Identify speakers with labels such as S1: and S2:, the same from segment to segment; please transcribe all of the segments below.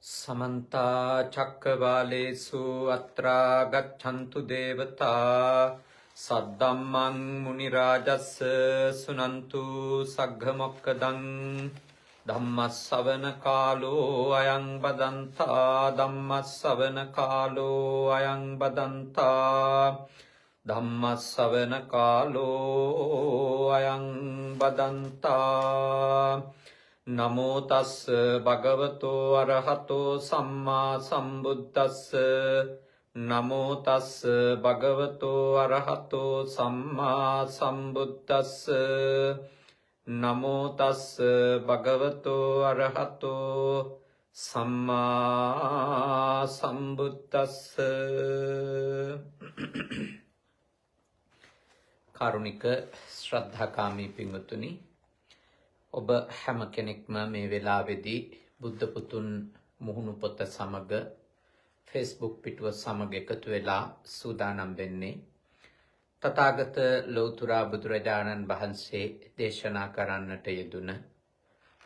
S1: समन्ता चक्रवालेषु अत्रा गच्छन्तु देवता सद्धम्मं मुनिराजस्य सुनन्तु सग्गमोक्कदं धम्मस्सवन कालो अयं बदन्ता धम्मस्सवन कालो अयं बदन्ता धम्मस्सवन कालो अयं बदन्ता नमो तस् भगवतो अरहतो सम्मा सम्बुद्धस्स नमो तस् भगवतो अरहतो सम्मा सम्बुद्धस्स नमो तस् भगवतो अरहतो सम्मा सम्बुद्धस्स कारुणिक श्रद्धाकामी पिंगुतुनी ඔබ හැම කෙනෙක්ම මේ වෙලාවේදී බුද්ධ පුතුන් මුහුණු පොත සමග Facebook පිටුව සමග එකතු වෙලා සූදානම් වෙන්නේ තථාගත ලෞතර බුදුරජාණන් වහන්සේ දේශනා කරන්නට යෙදුන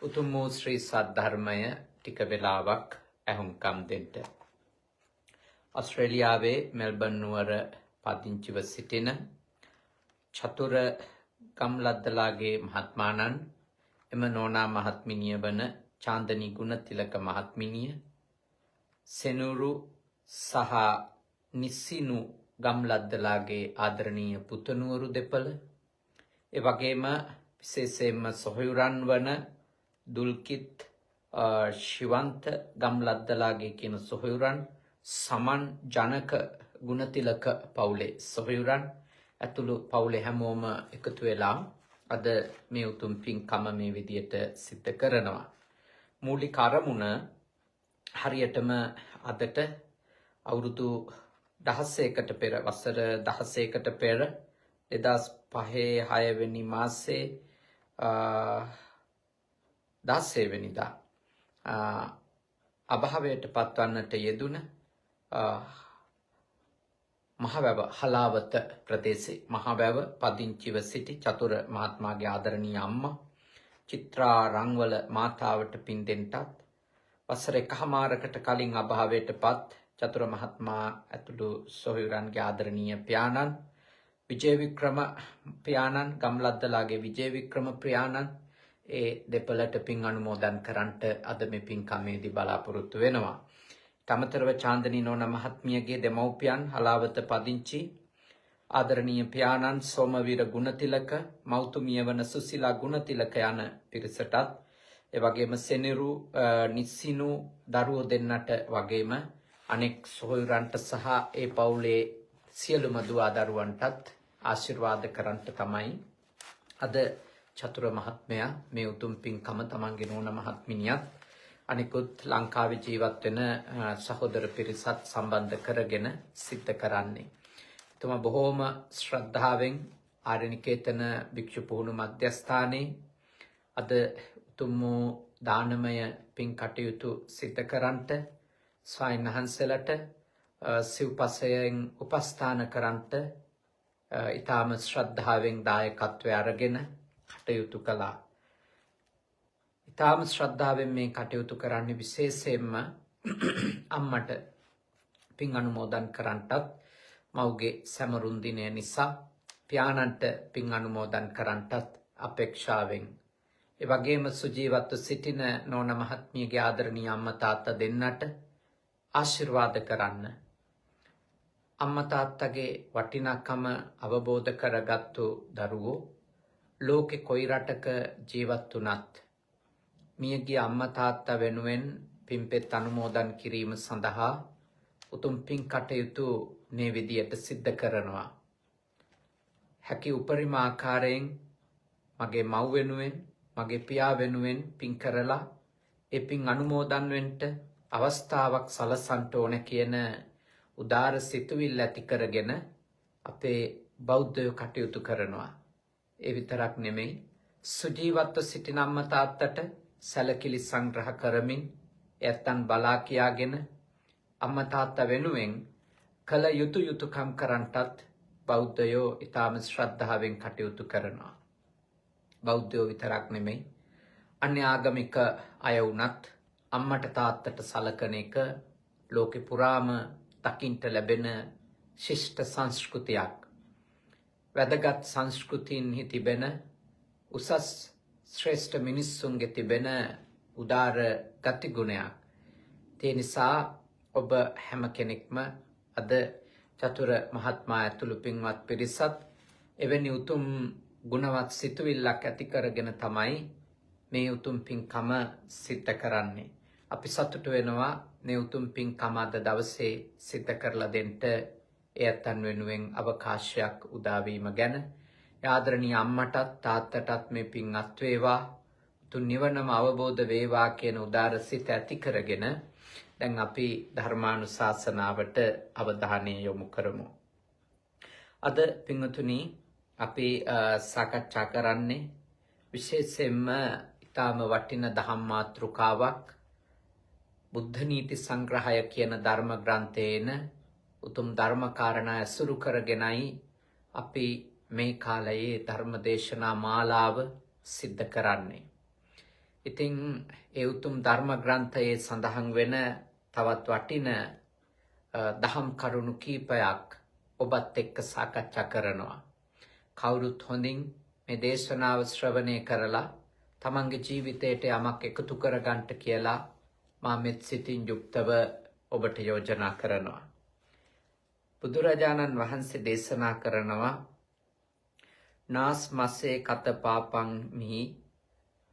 S1: උතුම් වූ ශ්‍රී සද්ධර්මය ටික වෙලාවක් ඇහුම්කම් දෙන්න. ඕස්ට්‍රේලියාවේ මෙල්බන් නුවර පදිංචිව සිටින චතුර ගම්ලද්දලාගේ මහත්මාණන් එම නෝනා මහත්මිනිය වන චාන්දනී ගුණතිලක මහත්මිනිය සෙනුරු සහ නිසිනු ගම්ලද්දලාගේ ආදරණීය පුතණුවරු දෙපළ ඒ වගේම විශේෂයෙන්ම සොහොයුරන් වන දුල්කිත් ශිවන්ත ගම්ලද්දලාගේ කියන සොහොයුරන් සමන් ජනක ගුණතිලක පවුලේ සොහොයුරන් ඇතුළු පවුලේ හැමෝම එකතු වෙලා අද මේ උතුම් පින්කම මේ විදියට සිද්ධ කරනවා. මූලික අරමුණ හරියටම අදට අවුරුදු 16කට පෙර වසර 16කට පෙර 2005 6 වෙනි මාසේ 16 වෙනිදා අභාවයට පත්වන්නට යෙදුන මහවැව හලාවත ප්‍රදේශයේ මහවැව පදිංචිව සිටි චතුර මහත්මයාගේ ආදරණීය අම්මා චිත්‍රා රංවල මාතාවට පින් දෙන්නටත් වසර එකහමාරකට කලින් අභාවයටපත් චතුර මහත්මයා ඇතුළු සොහොයුරන්ගේ ආදරණීය පියාණන් විජය වික්‍රම පියාණන් ගම්ලද්දලාගේ විජය වික්‍රම පියාණන් ඒ දෙපළට පින් අනුමෝදන් කරන්නට අද මේ පින්කමේදී බලාපොරොත්තු වෙනවා. තමතරව චාන්දනී නෝනා මහත්මියගේ දෙමව්පියන් හලාවත පදිංචි ආදරණීය පියාණන් සෝමවීර ගුණතිලක මෞතුමිය වන සුසිලා ගුණතිලක යන පිරිසටත් ඒ වගේම සෙනෙරු නිසිනු දරුවෝ දෙන්නට වගේම අනෙක් සොහොයුරන්ට සහ ඒ පවුලේ සියලුම දුවා දරුවන්ටත් ආශිර්වාද කරන්නට තමයි අද චතුර මහත්මයා මේ උතුම් පින්කම තමන්ගේ නෝනා මහත්මිනියත් අනිකුත් ලංකාවේ ජීවත් වෙන සහෝදර පිරිසත් සම්බන්ධ කරගෙන සිද්ධ කරන්නේ. එතුමා බොහෝම ශ්‍රද්ධාවෙන් ආරණිකේතන භික්ෂු පුහුණු මධ්‍යස්ථානයේ අද උතුම් වූ දානමය පින් කටයුතු සිද්ධ කරන්නට ස්වාමීන් වහන්සේලාට සිව්පසයෙන් උපස්ථාන කරන්නට ඊටාම ශ්‍රද්ධාවෙන් දායකත්වය අරගෙන කටයුතු කළා. තාම ශ්‍රද්ධාවෙන් මේ කටයුතු කරන්නේ විශේෂයෙන්ම අම්මට පින් අනුමෝදන් කරන්නටත් මව්ගේ සැමරුම් දිනය නිසා පියාණන්ට පින් අනුමෝදන් කරන්නටත් අපේක්ෂාවෙන් ඒ වගේම සුජීවත්ව සිටින නෝනා මහත්මියගේ ආදරණීය අම්මා තාත්තා දෙන්නට ආශිර්වාද කරන්න අම්මා තාත්තගේ වටිනාකම අවබෝධ කරගත්තු දරුවෝ ලෝකේ කොයි රටක ජීවත් වුණත් මියගිය අම්මා තාත්තා වෙනුවෙන් පින්පෙත් අනුමෝදන් කිරීම සඳහා උතුම් පින් කටයුතු මේ විදියට සිද්ධ කරනවා. හැකි උපරිම ආකාරයෙන් මගේ මව් වෙනුවෙන් මගේ පියා වෙනුවෙන් පින් කරලා ඒ පින් අනුමෝදන් වෙන්න අවස්ථාවක් සලසන්න ඕන කියන උදාර සිතුවිල්ල ඇති කරගෙන අපේ බෞද්ධයෝ කටයුතු කරනවා. ඒ විතරක් නෙමෙයි සුජීවත්ව සිටින අම්මා තාත්තට සැලකිලි සංග්‍රහ කරමින් ඇත්තන් බලා කියාගෙන අම්මා තාත්තා වෙනුවෙන් කළ යුතු යුතුයකම් කරන්නටත් බෞද්ධයෝ ඊටාම ශ්‍රද්ධාවෙන් කටයුතු කරනවා. බෞද්ධයෝ විතරක් නෙමෙයි අන්‍ය ආගමික අය වුණත් අම්මට තාත්තට සලකන එක ලෝකෙ පුරාම දකින්ට ලැබෙන ශිෂ්ට සංස්කෘතියක්. වැදගත් සංස්කෘතීන්හි තිබෙන උසස් ශ්‍රේෂ්ඨ මිනිස්සුන්ගේ තිබෙන උදාර ගතිගුණයක්. ඒ නිසා ඔබ හැම කෙනෙක්ම අද චතුර මහත්මයා ඇතුළු පින්වත් පිරිසත් එවැනි උතුම් ගුණවත් සිතුවිල්ලක් ඇති කරගෙන තමයි මේ උතුම් පින්කම සිද්ධ කරන්නේ. අපි සතුටු වෙනවා මේ උතුම් පින්කම අද දවසේ සිද්ධ කරලා දෙන්න එයත්න් වෙනුවෙන් අවකාශයක් උදා වීම ගැන. ආදරණීය අම්මටත් තාත්තටත් මේ පින් අත් වේවා. උතුම් නිවනම අවබෝධ වේවා කියන උදාර සිත ඇති කරගෙන දැන් අපි ධර්මානුශාසනාවට අවධානය යොමු කරමු. අද පින්වතුනි අපි සාකච්ඡා කරන්නේ විශේෂයෙන්ම ඊටාම වටින දහම් මාතෘකාවක් බුද්ධ නීති සංග්‍රහය කියන ධර්ම ග්‍රන්ථයේන උතුම් ධර්ම කාරණා ඇසුරු කරගෙනයි අපි මේ කාලයේ ධර්ම දේශනා මාලාව සිද්ධ කරන්නේ. ඉතින් ඒ උතුම් ධර්ම ග්‍රන්ථයේ සඳහන් වෙන තවත් වටින දහම් කරුණු කීපයක් ඔබත් එක්ක සාකච්ඡා කරනවා. කවුරුත් හොඳින් මේ දේශනාව ශ්‍රවණය කරලා තමන්ගේ ජීවිතයට යමක් එකතු කරගන්නට කියලා මා මෙත් සිතින් යුක්තව ඔබට යෝජනා කරනවා. බුදුරජාණන් වහන්සේ දේශනා කරනවා නාස් මසේ කත පාපං මිහි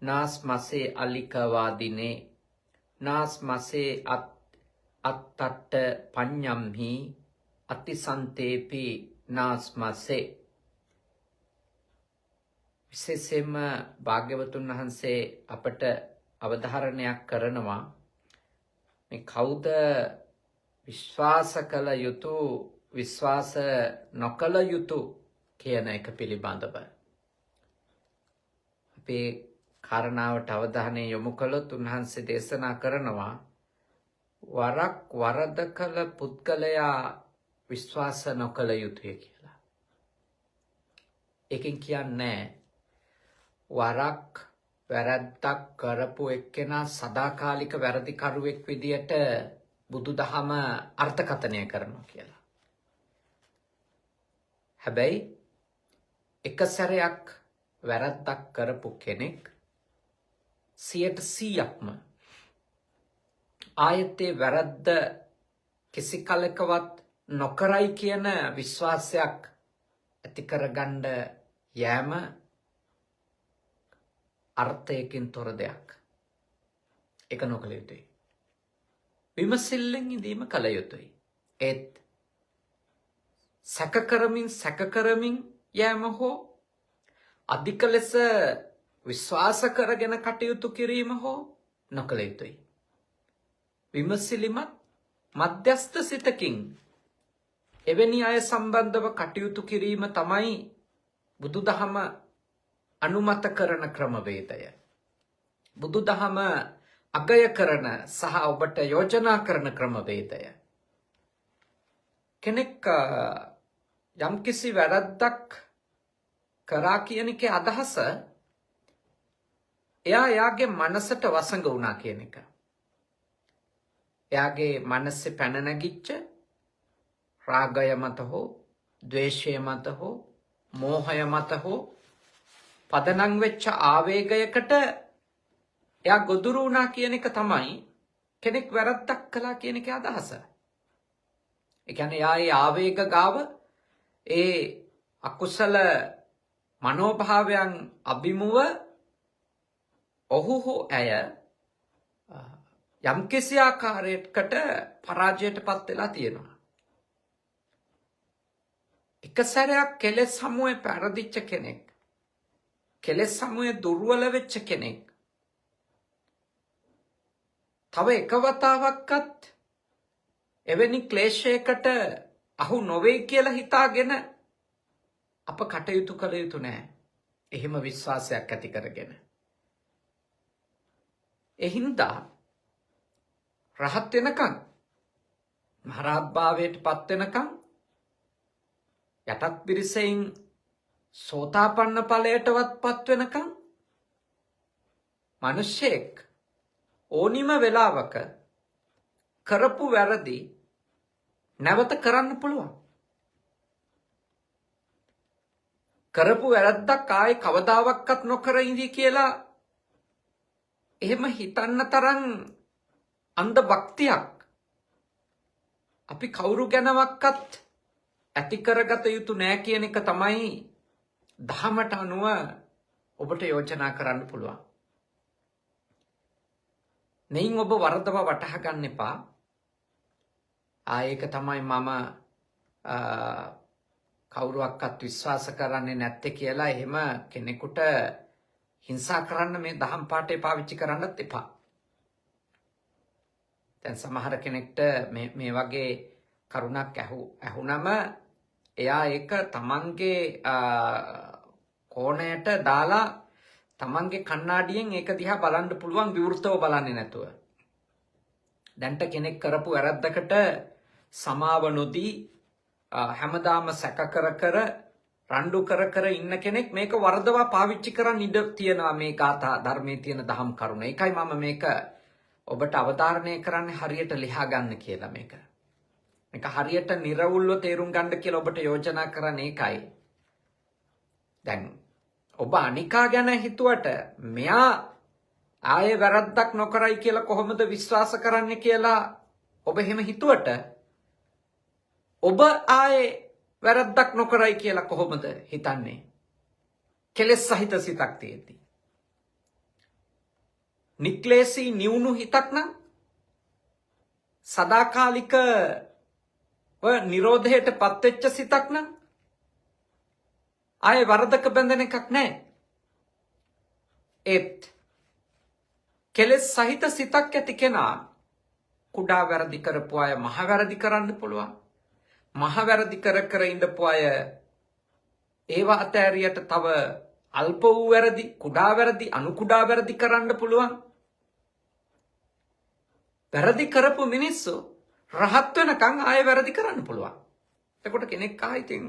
S1: නාස් මසේ අලිකවාදිනේ නාස් මසේ අත්තට්ට පඤ්ඤම්හි අතිසන්තේපි නාස් මසේ. විශේෂයෙන්ම භාග්‍යවතුන් වහන්සේ අපට අවධාරණයක් කරනවා මේ කවුද විශ්වාස කළ යුතු විශ්වාස නොකළ යුතු කියන එක පිළිබඳව. අපේ කාරණාවට අවධානය යොමු කළොත් උන්වහන්සේ දේශනා කරනවා වරක් වරද කළ පුද්ගලයා විශ්වාස නොකළ යුතුය කියලා. ඒකෙන් කියන්නේ වරක් වැරද්දක් කරපු එක්කෙනා සදාකාලික වැරදිකරුවෙක් විදියට බුදුදහම අර්ථකථනය කරනවා කියලා. හැබැයි එක සැරයක් වැරද්දක් කරපු කෙනෙක් 100%ක්ම ආයතේ වැරද්ද කිසි කලකවත් නොකරයි කියන විශ්වාසයක් ඇති කරගන්න යෑම අර්ථයකින් තොර දෙයක්. ඒක නොකළ යුතුයි. විමසිල්ලෙන් ඉඳීම කළ යුතුයි. ඒත් සැකකරමින් යෑම හෝ අධික ලෙස විශ්වාස කරගෙන කටයුතු කිරීම හෝ නොකළ යුතුයි. විමසිලිමත් මධ්‍යස්ථ සිතකින් එවැනි අය සම්බන්ධව කටයුතු කිරීම තමයි බුදුදහම අනුමත කරන ක්‍රමවේදය. බුදුදහම අගය කරන සහ ඔබට යෝජනා කරන ක්‍රමවේදය. කෙනෙක් යම්කිසි වැරද්දක් කරා කියන එකේ අදහස එයාගේ මනසට වසඟ වුණා කියන එක. එයාගේ මනසේ පැන නැගිච්ච රාගය මත හෝ ද්වේෂය මත හෝ මෝහය මත හෝ පදනම් වෙච්ච ආවේගයකට එයා ගොදුරු වුණා කියන එක තමයි කෙනෙක් වැරද්දක් කළා කියන එකේ අදහස. ඒ කියන්නේ යායේ ආවේග ගාව ඒ අකුසල මනෝභාවයන් අභිමුව ඔහු හෝ ඇය යම්කිසි ආකාරයකට පරාජයටපත් වෙලා තියෙනවා. එක සැරයක් කෙලෙස් සමුවේ පෙරදිච්ච කෙනෙක්, කෙලෙස් සමුවේ දුර්වල වෙච්ච කෙනෙක් තව එක වතාවක්වත් එවැනි ක්ලේශයකට අහු නොවේ කියලා හිතාගෙන අප කටයුතු කළ යුතු නෑ. එහෙම විශ්වාසයක් ඇති කරගෙන. එහින්දා රහත් වෙනකන් මහරහත් භාවයට පත් වෙනකන් යටත් පිරිසෙන් සෝතාපන්න ඵලයටවත් පත් වෙනකන් මිනිසෙක් ඕනිම වෙලාවක කරපු වැරදි නැවත කරන්න පුළුවන්. කරපු වැරද්දක් ආයේ කවදාවත් නොකර ඉඳී කියලා එහෙම හිතන්න තරම් අන්ධ භක්තියක් අපි කවුරු ගැනවත් ඇති කරගත යුතු නෑ කියන එක තමයි දහමට අනුව ඔබට යෝජනා කරන්න පුළුවන්. මෙයින් ඔබ වරදව වටහා ගන්න එපා. ඒක තමයි මම කවුරුවක්වත් විශ්වාස කරන්නේ නැත්තේ කියලා එහෙම කෙනෙකුට හිංසා කරන්න මේ දහම් පාඩේ පාවිච්චි කරන්නත් එපා. දැන් සමහර කෙනෙක්ට මේ වගේ කරුණක් ඇහුනම එයා ඒක තමන්ගේ කෝණයට දාලා තමන්ගේ කණ්ණාඩියෙන් ඒක දිහා බලන්න පුළුවන් විවෘතව බලන්නේ නැතුව. දැන්ට කෙනෙක් කරපු වැරද්දකට සමාව නොදී හැමදාම සැක කර රණ්ඩු කර ඉන්න කෙනෙක් මේක වරදවා පාවිච්චි කරන්න ඉඩ තියෙනවා මේ ගාථා ධර්මයේ තියෙන දහම් කරුණ. ඒකයි මම මේක ඔබට අවධාරණය කරන්නේ හරියට ලියා ගන්න කියලා මේක. මේක හරියට නිර්වුල්ව තේරුම් ගන්න කියලා ඔබට යෝජනා කරන්නේ ඒකයි. දැන් ඔබ අනිකා ගැන හිතුවට මෙයා ආයේ වැරද්දක් නොකරයි කියලා කොහොමද විශ්වාස කරන්නේ කියලා ඔබ එහෙම හිතුවට ඔබ ආයේ වැරද්දක් නොකරයි කියලා කොහොමද හිතන්නේ? කෙලෙස් සහිත සිතක් තියෙද්දි. නික්ලේශී නිවුණු හිතක් නම් සදාකාලික නිරෝධයට පත්වෙච්ච සිතක් නම් ආයේ වරදක බැඳෙන එකක් නැහැ. ඒත් කෙලෙස් සහිත සිතක් ඇති කෙනා කුඩා වැරදි කරපු අය මහ වැරදි කරන්න පුළුවන්. මහ වැරදි කර ඉඳපු අය ඒවා අතෑරියට තව අල්ප වූ වැරදි, කුඩා වැරදි, අනු කුඩා වැරදි කරන්න පුළුවන්. වැරදි කරපු මිනිස්සු රහත් වෙනකන් ආයෙ වැරදි කරන්න පුළුවන්. එතකොට කෙනෙක් ආයිතින්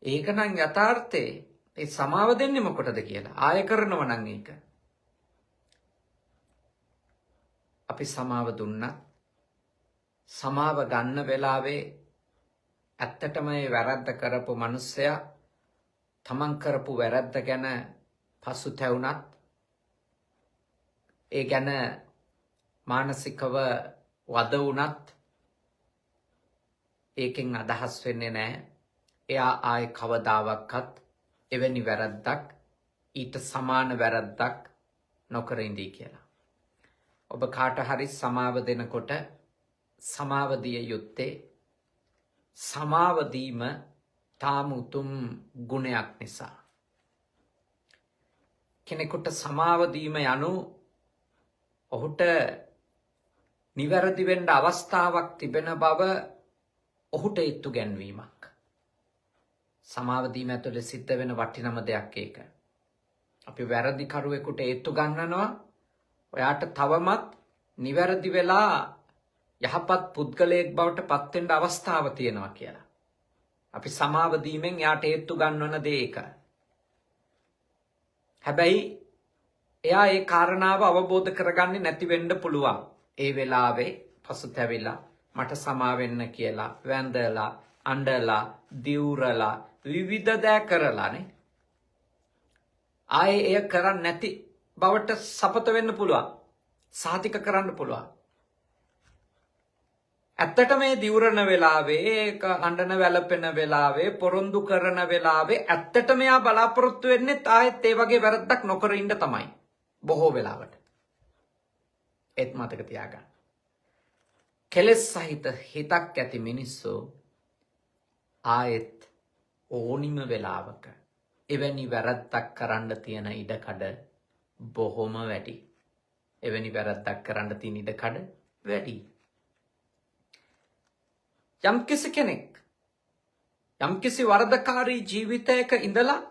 S1: ඒක නම් යථාර්ථේ ඒ සමාව දෙන්නේ මොකටද කියලා ආයෙ කරනව නම් ඒක. අපි සමාව දුන්නා. සමාව ගන්න වෙලාවේ ඇත්තටම මේ වැරද්ද කරපු මිනිස්සයා තමන් කරපු වැරද්ද ගැන පසුතැවුනත් ඒ ගැන මානසිකව වද වුණත් ඒකෙන් අදහස් වෙන්නේ නැහැ. එයා ආයේ කවදාවත් එවැනි වැරද්දක් ඊට සමාන වැරද්දක් නොකර ඉඳී කියලා. ඔබ කාට හරි සමාව දෙනකොට සමාව දිය යුත්තේ සමාව දීම තාම උතුම් ගුණයක් නිසා. කෙනෙකුට සමාව දීම යනු ඔහුට නිවැරදි වෙන්න අවස්ථාවක් තිබෙන බව ඔහුට ඒත්තු ගැන්වීමක්. සමාව දීම ඇතුලේ සිද්ධ වෙන වටිනම දෙයක් ඒක. අපි වැරදි කරුවෙකුට ඒත්තු ගන්නනවා ඔයාට තවමත් නිවැරදි වෙලා යහපත් පුද්ගලයෙක් බවට පත් වෙන්න අවස්ථාව තියෙනවා කියලා. අපි සමාව දීමෙන් යාට ඒත්තු ගන්නවන දේ ඒක. හැබැයි එයා ඒ කාරණාව අවබෝධ කරගන්නේ නැති වෙන්න පුළුවන්. ඒ වෙලාවේ පසුතැවිලා මට සමා වෙන්න කියලා වැඳලා අඬලා දිවුරලා විවිධ දෑ කරලානේ ආයේ එය කරන්නේ නැති බවට සපත වෙන්න පුළුවන්. සාතික කරන්න පුළුවන්. ඇත්තට මේ දිවුරන වෙලාවේ ඒක අඬන වැළපෙන වෙලාවේ පොරොන්දු කරන වෙලාවේ ඇත්තට මෙයා බලාපොරොත්තු වෙන්නේ ආයෙත් ඒ වගේ වැරද්දක් නොකර ඉන්න තමයි බොහෝ වෙලාවට. ඒත් මතක තියාගන්න. කෙලෙස් සහිත හිතක් ඇති මිනිස්සු ආයෙත් ඕනිම වෙලාවක එවැනි වැරද්දක් කරන්න තියෙන ඉඩකඩ බොහොම වැඩි. එවැනි වැරද්දක් කරන්න තියෙන ඉඩකඩ වැඩි. යම්කිසි කෙනෙක් යම්කිසි වරදකාරී ජීවිතයක ඉඳලා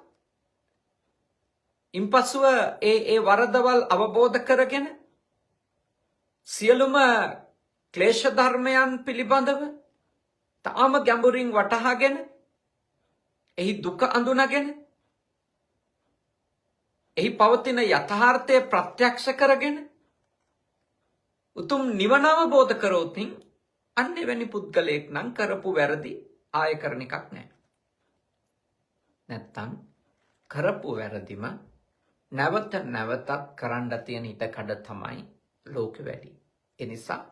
S1: ඉන්පසුව ඒ වරදවල් අවබෝධ කරගෙන සියලුම ක්ලේශ ධර්මයන් පිළිබඳව තාම ගැඹුරින් වටහාගෙන එහි දුක අඳුනගෙන එහි පවතින යථාර්ථය ප්‍රත්‍යක්ෂ කරගෙන උතුම් නිවන අවබෝධ කරොත් අන්න එවැනි පුද්ගලයෙක් නම් කරපු වැරදි ආයෙ කරන එකක් නැහැ. නැත්තම් කරපු වැරදිම නැවත නැවතත් කරන්න තියෙන ඉඩකඩ තමයි ලෝකෙ වැඩි. ඒ නිසා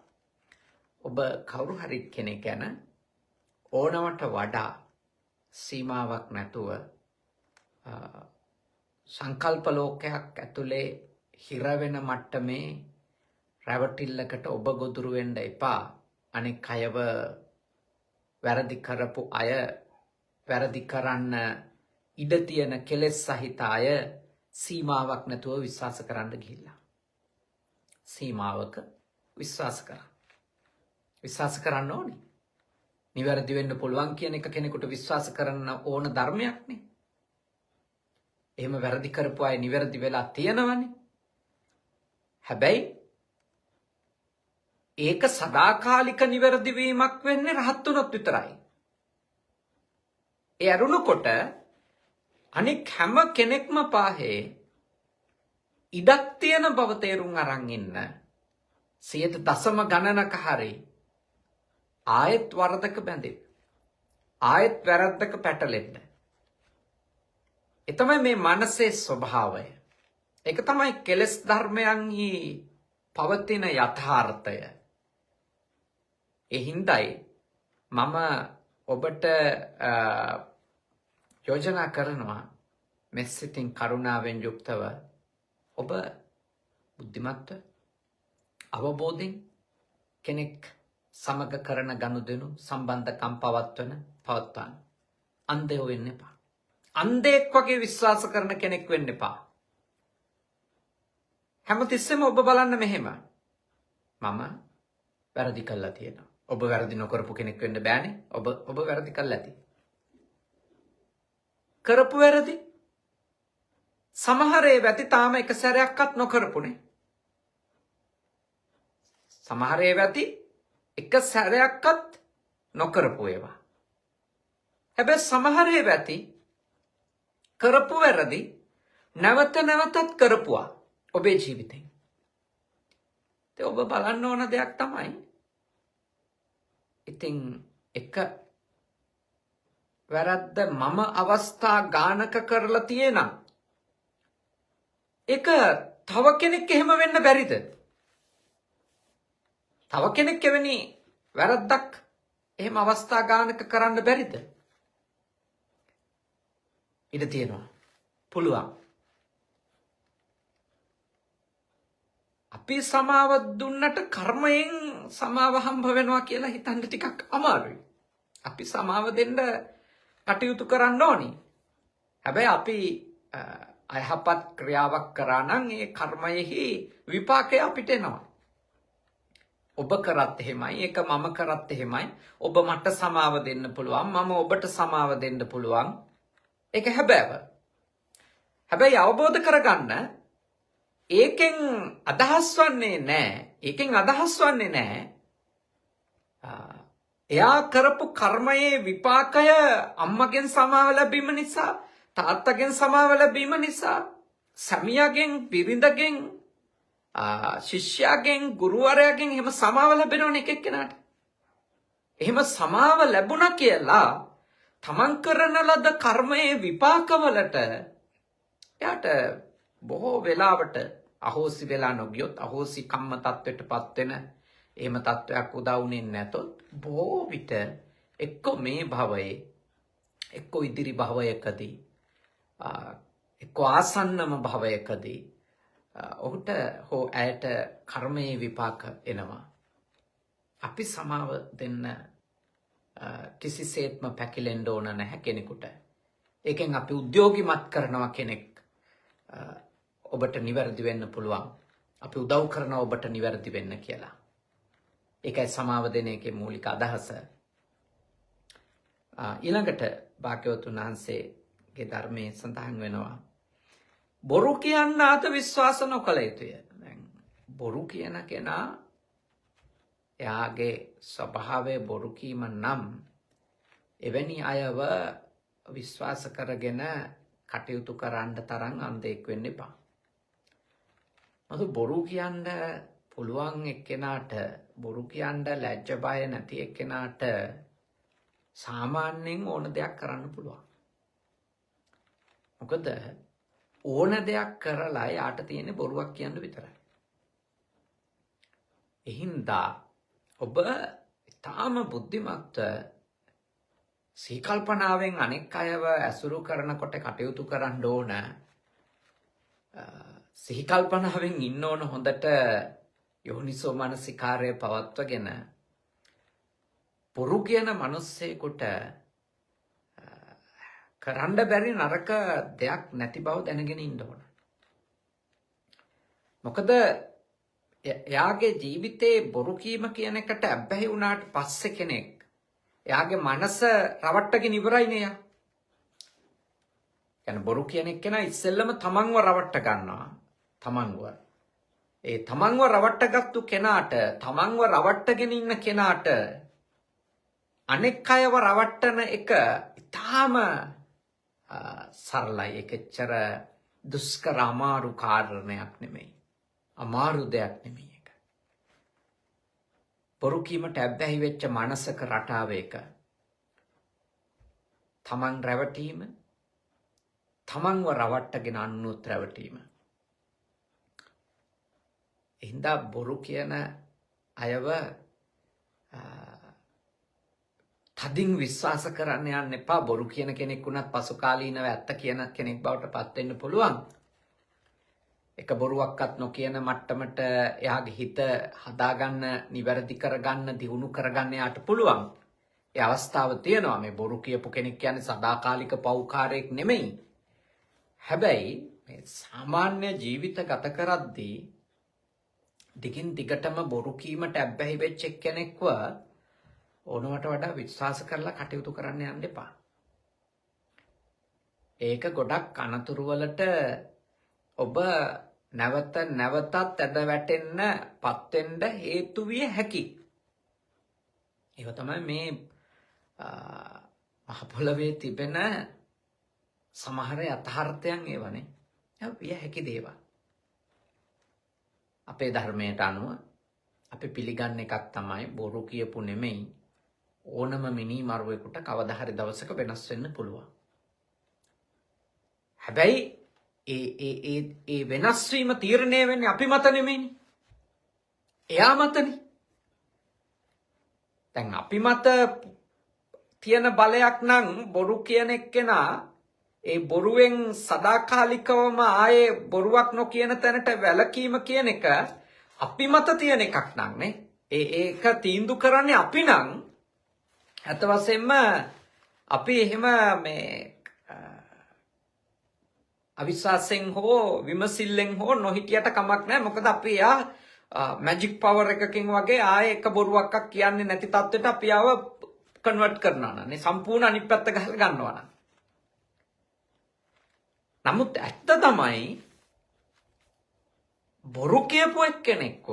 S1: ඔබ කවුරු හරි කෙනෙක් ගැන ඕනවට වඩා සීමාවක් නැතුව සංකල්ප ලෝකයක් ඇතුලේ හිර වෙන මට්ටමේ රැවටිල්ලකට ඔබ ගොදුරු වෙන්න එපා. අනෙක් අයව වැරදි කරපු අය වැරදි කරන්න ඉඩ තියෙන කෙලෙස් සහිත අය සීමාවක් නැතුව විශ්වාස කරන්න ගිහිල්ලා. සීමාවක විශ්වාස කරන්න. විශ්වාස කරන්න ඕනේ. නිවැරදි වෙන්න පුළුවන් කියන එක කෙනෙකුට විශ්වාස කරන්න ඕන ධර්මයක් නේ. එහෙම වැරදි කරපු අය නිවැරදි වෙලා තියෙනවනේ. හැබැයි ඒක සදාකාලික නිවැරදි වීමක් වෙන්නේ රහත් වුණොත් විතරයි. ඒ අරුණකොට අනික හැම කෙනෙක්ම පාහේ ඉඩක් තියෙන බව තේරුම් අරන් ඉන්න 0.0 ගණනක හරි ආයෙත් වරදක බැඳෙන්න. ආයෙත් වැරද්දක පැටලෙන්න. ඒ තමයි මේ මනසේ ස්වභාවය. ඒක තමයි කෙලෙස් ධර්මයන්හි පවතින යථාර්ථය. ඒ හින්දායි මම ඔබට යෝජනා කරනවා මෙසිතින් කරුණාවෙන් යුක්තව ඔබ බුද්ධිමත්ව අවබෝධයෙන් කෙනෙක් සමග කරන ගනුදෙනු සම්බන්ධකම් පවත්වන්න අන්ධයෝ වෙන්න එපා. අන්ධෙක් වගේ විශ්වාස කරන කෙනෙක් වෙන්න එපා. හැමතිස්සෙම ඔබ බලන්න මෙහෙම. මම වැරදි කළා තියෙනවා. ඔබ වැරදි නොකරපු කෙනෙක් වෙන්න බෑනේ. ඔබ වැරදි කළා ඇති. කරපු වැරදි සමහර ඒවාති තාම එක සැරයක්වත් නොකරපුනේ. සමහර ඒවාති එක සැරයක්වත් නොකරපු ඒවා. හැබැයි සමහර ඒවාති කරපු වැරදි නැවත නැවතත් කරපුවා ඔබේ ජීවිතේ. ඔබ බලන්න ඕන දෙයක් තමයි ඉතින් එක වැරද්ද මම අවස්ථා ගානක කරලා තියෙනම් ඒක තව කෙනෙක් එහෙම වෙන්න බැරිද? තව කෙනෙක් එවැනි වැරද්දක් එහෙම අවස්ථා ගානක කරන්න බැරිද? ඉඩ තියෙනවා. පුළුවන්. අපි සමාව දුන්නට කර්මයෙන් සමාව හම්බ වෙනවා කියලා හිතන්න ටිකක් අමාරුයි. අපි සමාව දෙන්න කටයුතු කරන්න ඕනි. හැබැයි අපි අයහපත් ක්‍රියාවක් කරා නම් ඒ කර්මයෙහි විපාකය අපිට එනවා. ඔබ කරත් එහෙමයි, ඒක මම කරත් එහෙමයි. ඔබ මට සමාව දෙන්න පුළුවන්, මම ඔබට සමාව දෙන්න පුළුවන්. ඒක හැබෑව. හැබැයි අවබෝධ කරගන්න ඒකෙන් අදහස් වන්නේ නැහැ. එයා කරපු කර්මයේ විපාකය අම්මගෙන් සමාව ලැබීම නිසා, තාත්තගෙන් සමාව ලැබීම නිසා, සැමියාගෙන්, බිරිඳගෙන්, ශිෂ්‍යයාගෙන්, ගුරුවරයාගෙන් එහෙම සමාව ලැබෙනවනේ එක එක්කෙනාට. එහෙම සමාව ලැබුණා කියලා තමන් කරන ලද කර්මයේ විපාකවලට එයාට බොහෝ වෙලාවට අහෝසි වෙලා නොගියොත්, අහෝසි කම්ම තත්වයටපත් වෙන එහෙම තත්වයක් උදා වුණේ නැතොත් බොහෝ විට එක්ක මේ භවයේ, එක්ක ඉදිරි භවයකදී, එක්ක ආසන්නම භවයකදී ඔහුට හෝ ඇයට කර්මයේ විපාක එනවා. අපි සමාව දෙන්න කිසිසේත්ම පැකිලෙන්න ඕන නැහැ කෙනෙකුට. ඒකෙන් අපි උද්‍යෝගිමත් කරනවා කෙනෙක් ඔබට නිවැරදි වෙන්න පුළුවන්. අපි උදව් කරනවා ඔබට නිවැරදි වෙන්න කියලා. ඒකයි සමාව දෙන එකේ මූලික අදහස. ඊළඟට භාග්‍යවතුන් වහන්සේගේ ධර්මයේ සඳහන් වෙනවා බොරු කියන්න ආත විශ්වාස නොකළ යුතුය. දැන් බොරු කියන කෙනා එයාගේ ස්වභාවය බොරු කීම නම් එවැනි අයව විශ්වාස කරගෙන කටයුතු කරන්න තරම් අන්ධෙක් වෙන්න එපා. මොකද බොරු කියන්න පුළුවන් එක්කෙනාට බොරු කියන්න ලැජ්ජ බය නැති එක්කෙනාට සාමාන්‍යයෙන් ඕන දෙයක් කරන්න පුළුවන්. මොකද ඕන දෙයක් කරලා යාට තියෙන බොරුවක් කියන්න විතරයි. එහින්දා ඔබ ඊටාම බුද්ධිමත් සීකල්පනාවෙන් අනෙක් අයව ඇසුරු කරනකොට කටයුතු කරන්න ඕන. සිහිකල්පනාවෙන් ඉන්න ඕන හොඳට යෝනිසෝ මනසිකාරය පවත්වගෙන බොරු කියන මිනිස්සෙකුට කරන්න බැරි නරක දෙයක් නැති බව දැනගෙන ඉන්න ඕන. මොකද එයාගේ ජීවිතේ බොරු කීම කියන එකට අබ්බැහි වුණාට පස්සේ කෙනෙක් එයාගේ මනස රවට්ටගෙන ඉවරයිනේ යා. يعني බොරු කියන එක්කෙනා ඉස්සෙල්ලම තමන්ව රවට්ට ගන්නවා. තමන්ව රවට්ටගත්තු කෙනාට, තමන්ව රවට්ටගෙන ඉන්න කෙනාට අනෙක් අයව රවට්ටන එක ඉතාම සරලයි. ඒකෙච්චර දුෂ්කර අමාරු කාරණයක් නෙමෙයි. අමාරු දෙයක් නෙමෙයි ඒක. බොරු කීමට ඇබ්බැහි වෙච්ච මනසක රටාව එක. තමන් රැවටීම, තමන්ව රවට්ටගෙන අනුත් රැවටීම. එහින්දා බොරු කියන අයව තදින් විශ්වාස කරන්න යන්න එපා. බොරු කියන කෙනෙක් වුණත් පසුකාලීනව ඇත්ත කියන කෙනෙක් බවට පත් වෙන්න පුළුවන්. එක බොරුවක්වත් නොකියන මට්ටමට එයාගේ හිත හදාගන්න, නිවැරදි කරගන්න, දියුණු කරගන්න යාට පුළුවන්. ඒ අවස්ථාව තියෙනවා. මේ බොරු කියපු කෙනෙක් කියන්නේ සදාකාලික පව්කාරයෙක් නෙමෙයි. හැබැයි මේ සාමාන්‍ය ජීවිත ගත කරද්දී දිගින් දිගටම බොරු කීමට ඇබ්බැහි වෙච්ච කෙනෙක්ව ඕනවට වඩා විශ්වාස කරලා කටයුතු කරන්න යන්න එපා. ඒක ගොඩක් අනතුරු වලට ඔබ නැවතත් ඇද වැටෙන්න පත් වෙන්න හේතු විය හැකි. ඒක තමයි මේ මහ පොළවේ තිබෙන සමහර යථාර්ථයන් ඒවනේ. ඒක විය හැකි දේවල්. අපේ ධර්මයට අනුව අපි පිළිගන්න එකක් තමයි බොරු කියපු නෙමෙයි ඕනම මිනි මරුවෙකුට කවදා හරි දවසක වෙනස් වෙන්න පුළුවන්. හැබැයි ඒ වෙනස් වීම තීරණය වෙන්නේ අපි මත නෙමෙයිනේ. එයා මතනේ. දැන් අපි මත තියෙන බලයක් නම් බොරු කියන එක්කෙනා ඒ බොරුවෙන් සදාකාලිකවම ආයේ බොරුවක් නොකියන තැනට වැළකීම කියන එක අපි මත තියෙන එකක් නම් නේ. ඒක තීන්දුව කරන්නේ අපි නම් අත වශයෙන්ම අපි එහෙම මේ අවිශ්වාසයෙන් හෝ විමසිල්ලෙන් හෝ නොහිටියට කමක් නැහැ. මොකද අපි යා මැජික් පවර් එකකින් වගේ ආයේ එක බොරුවක් කියන්නේ නැති තත්ත්වයට අපි ආව කන්වර්ට් කරනවා නේ. සම්පූර්ණ අනිත් පැත්ත ගහලා ගන්නවා නම්. නමුත් ඇත්ත තමයි බොරු කියපු එක්කෙනෙක්ව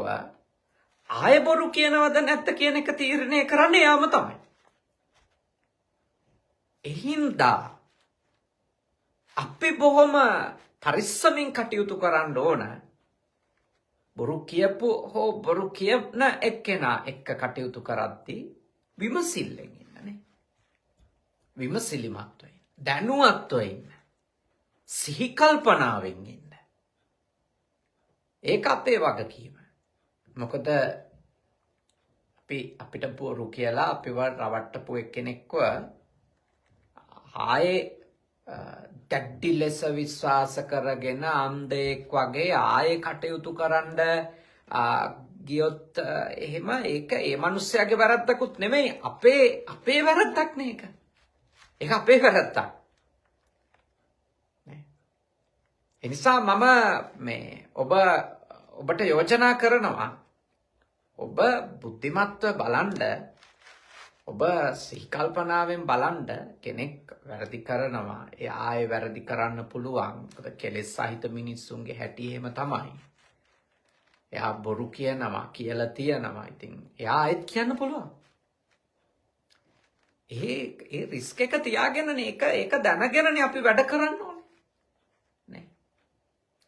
S1: ආයෙ බොරු කියනවද නැත්ද කියන එක තීරණය කරන්නේ යාම තමයි. එහින්දා අපි බොහොම පරිස්සමින් කටයුතු කරන්න ඕන. බොරු කියපු හෝ බොරු කියන එක්කෙනා එක්ක කටයුතු කරද්දී විමසිල්ලෙන් ඉන්නනේ. විමසිලිමත් වෙන්න. දැනුවත්ව ඉන්න. සිහි කල්පනාවෙන් ඉන්න. ඒක අපේ වගකීම. මොකද අපිට බොරු කියලා අපිව රවට්ටපු එක්කෙනෙක්ව ආයේ දැඩි ලෙස විශ්වාස කරගෙන අන්ධයෙක් වගේ ආයේ කටයුතු කරන්න ගියොත් එහෙම ඒක ඒ මිනිස්යාගේ වැරද්දකුත් නෙමෙයි අපේ වැරද්දක් නේ ඒක. ඒක අපේ වැරද්දක්. එනිසා මම මේ ඔබට යෝජනා කරනවා ඔබ බුද්ධිමත්ව බලන්න, ඔබ සිහි කල්පනාවෙන් බලන්න කෙනෙක් වැරදි කරනවා. ඒ ආයේ වැරදි කරන්න පුළුවන්. මොකද කෙලෙස් සහිත මිනිස්සුන්ගේ හැටි එහෙම තමයි. එයා බොරු කියනවා කියලා තියනවා. ඉතින් එයා ආයෙත් කියන්න පුළුවන්. ඒ රිස්ක් එක තියාගෙනනේ ඒක දැනගෙනනේ අපි වැඩ කරන්න ඕනේ. නේ.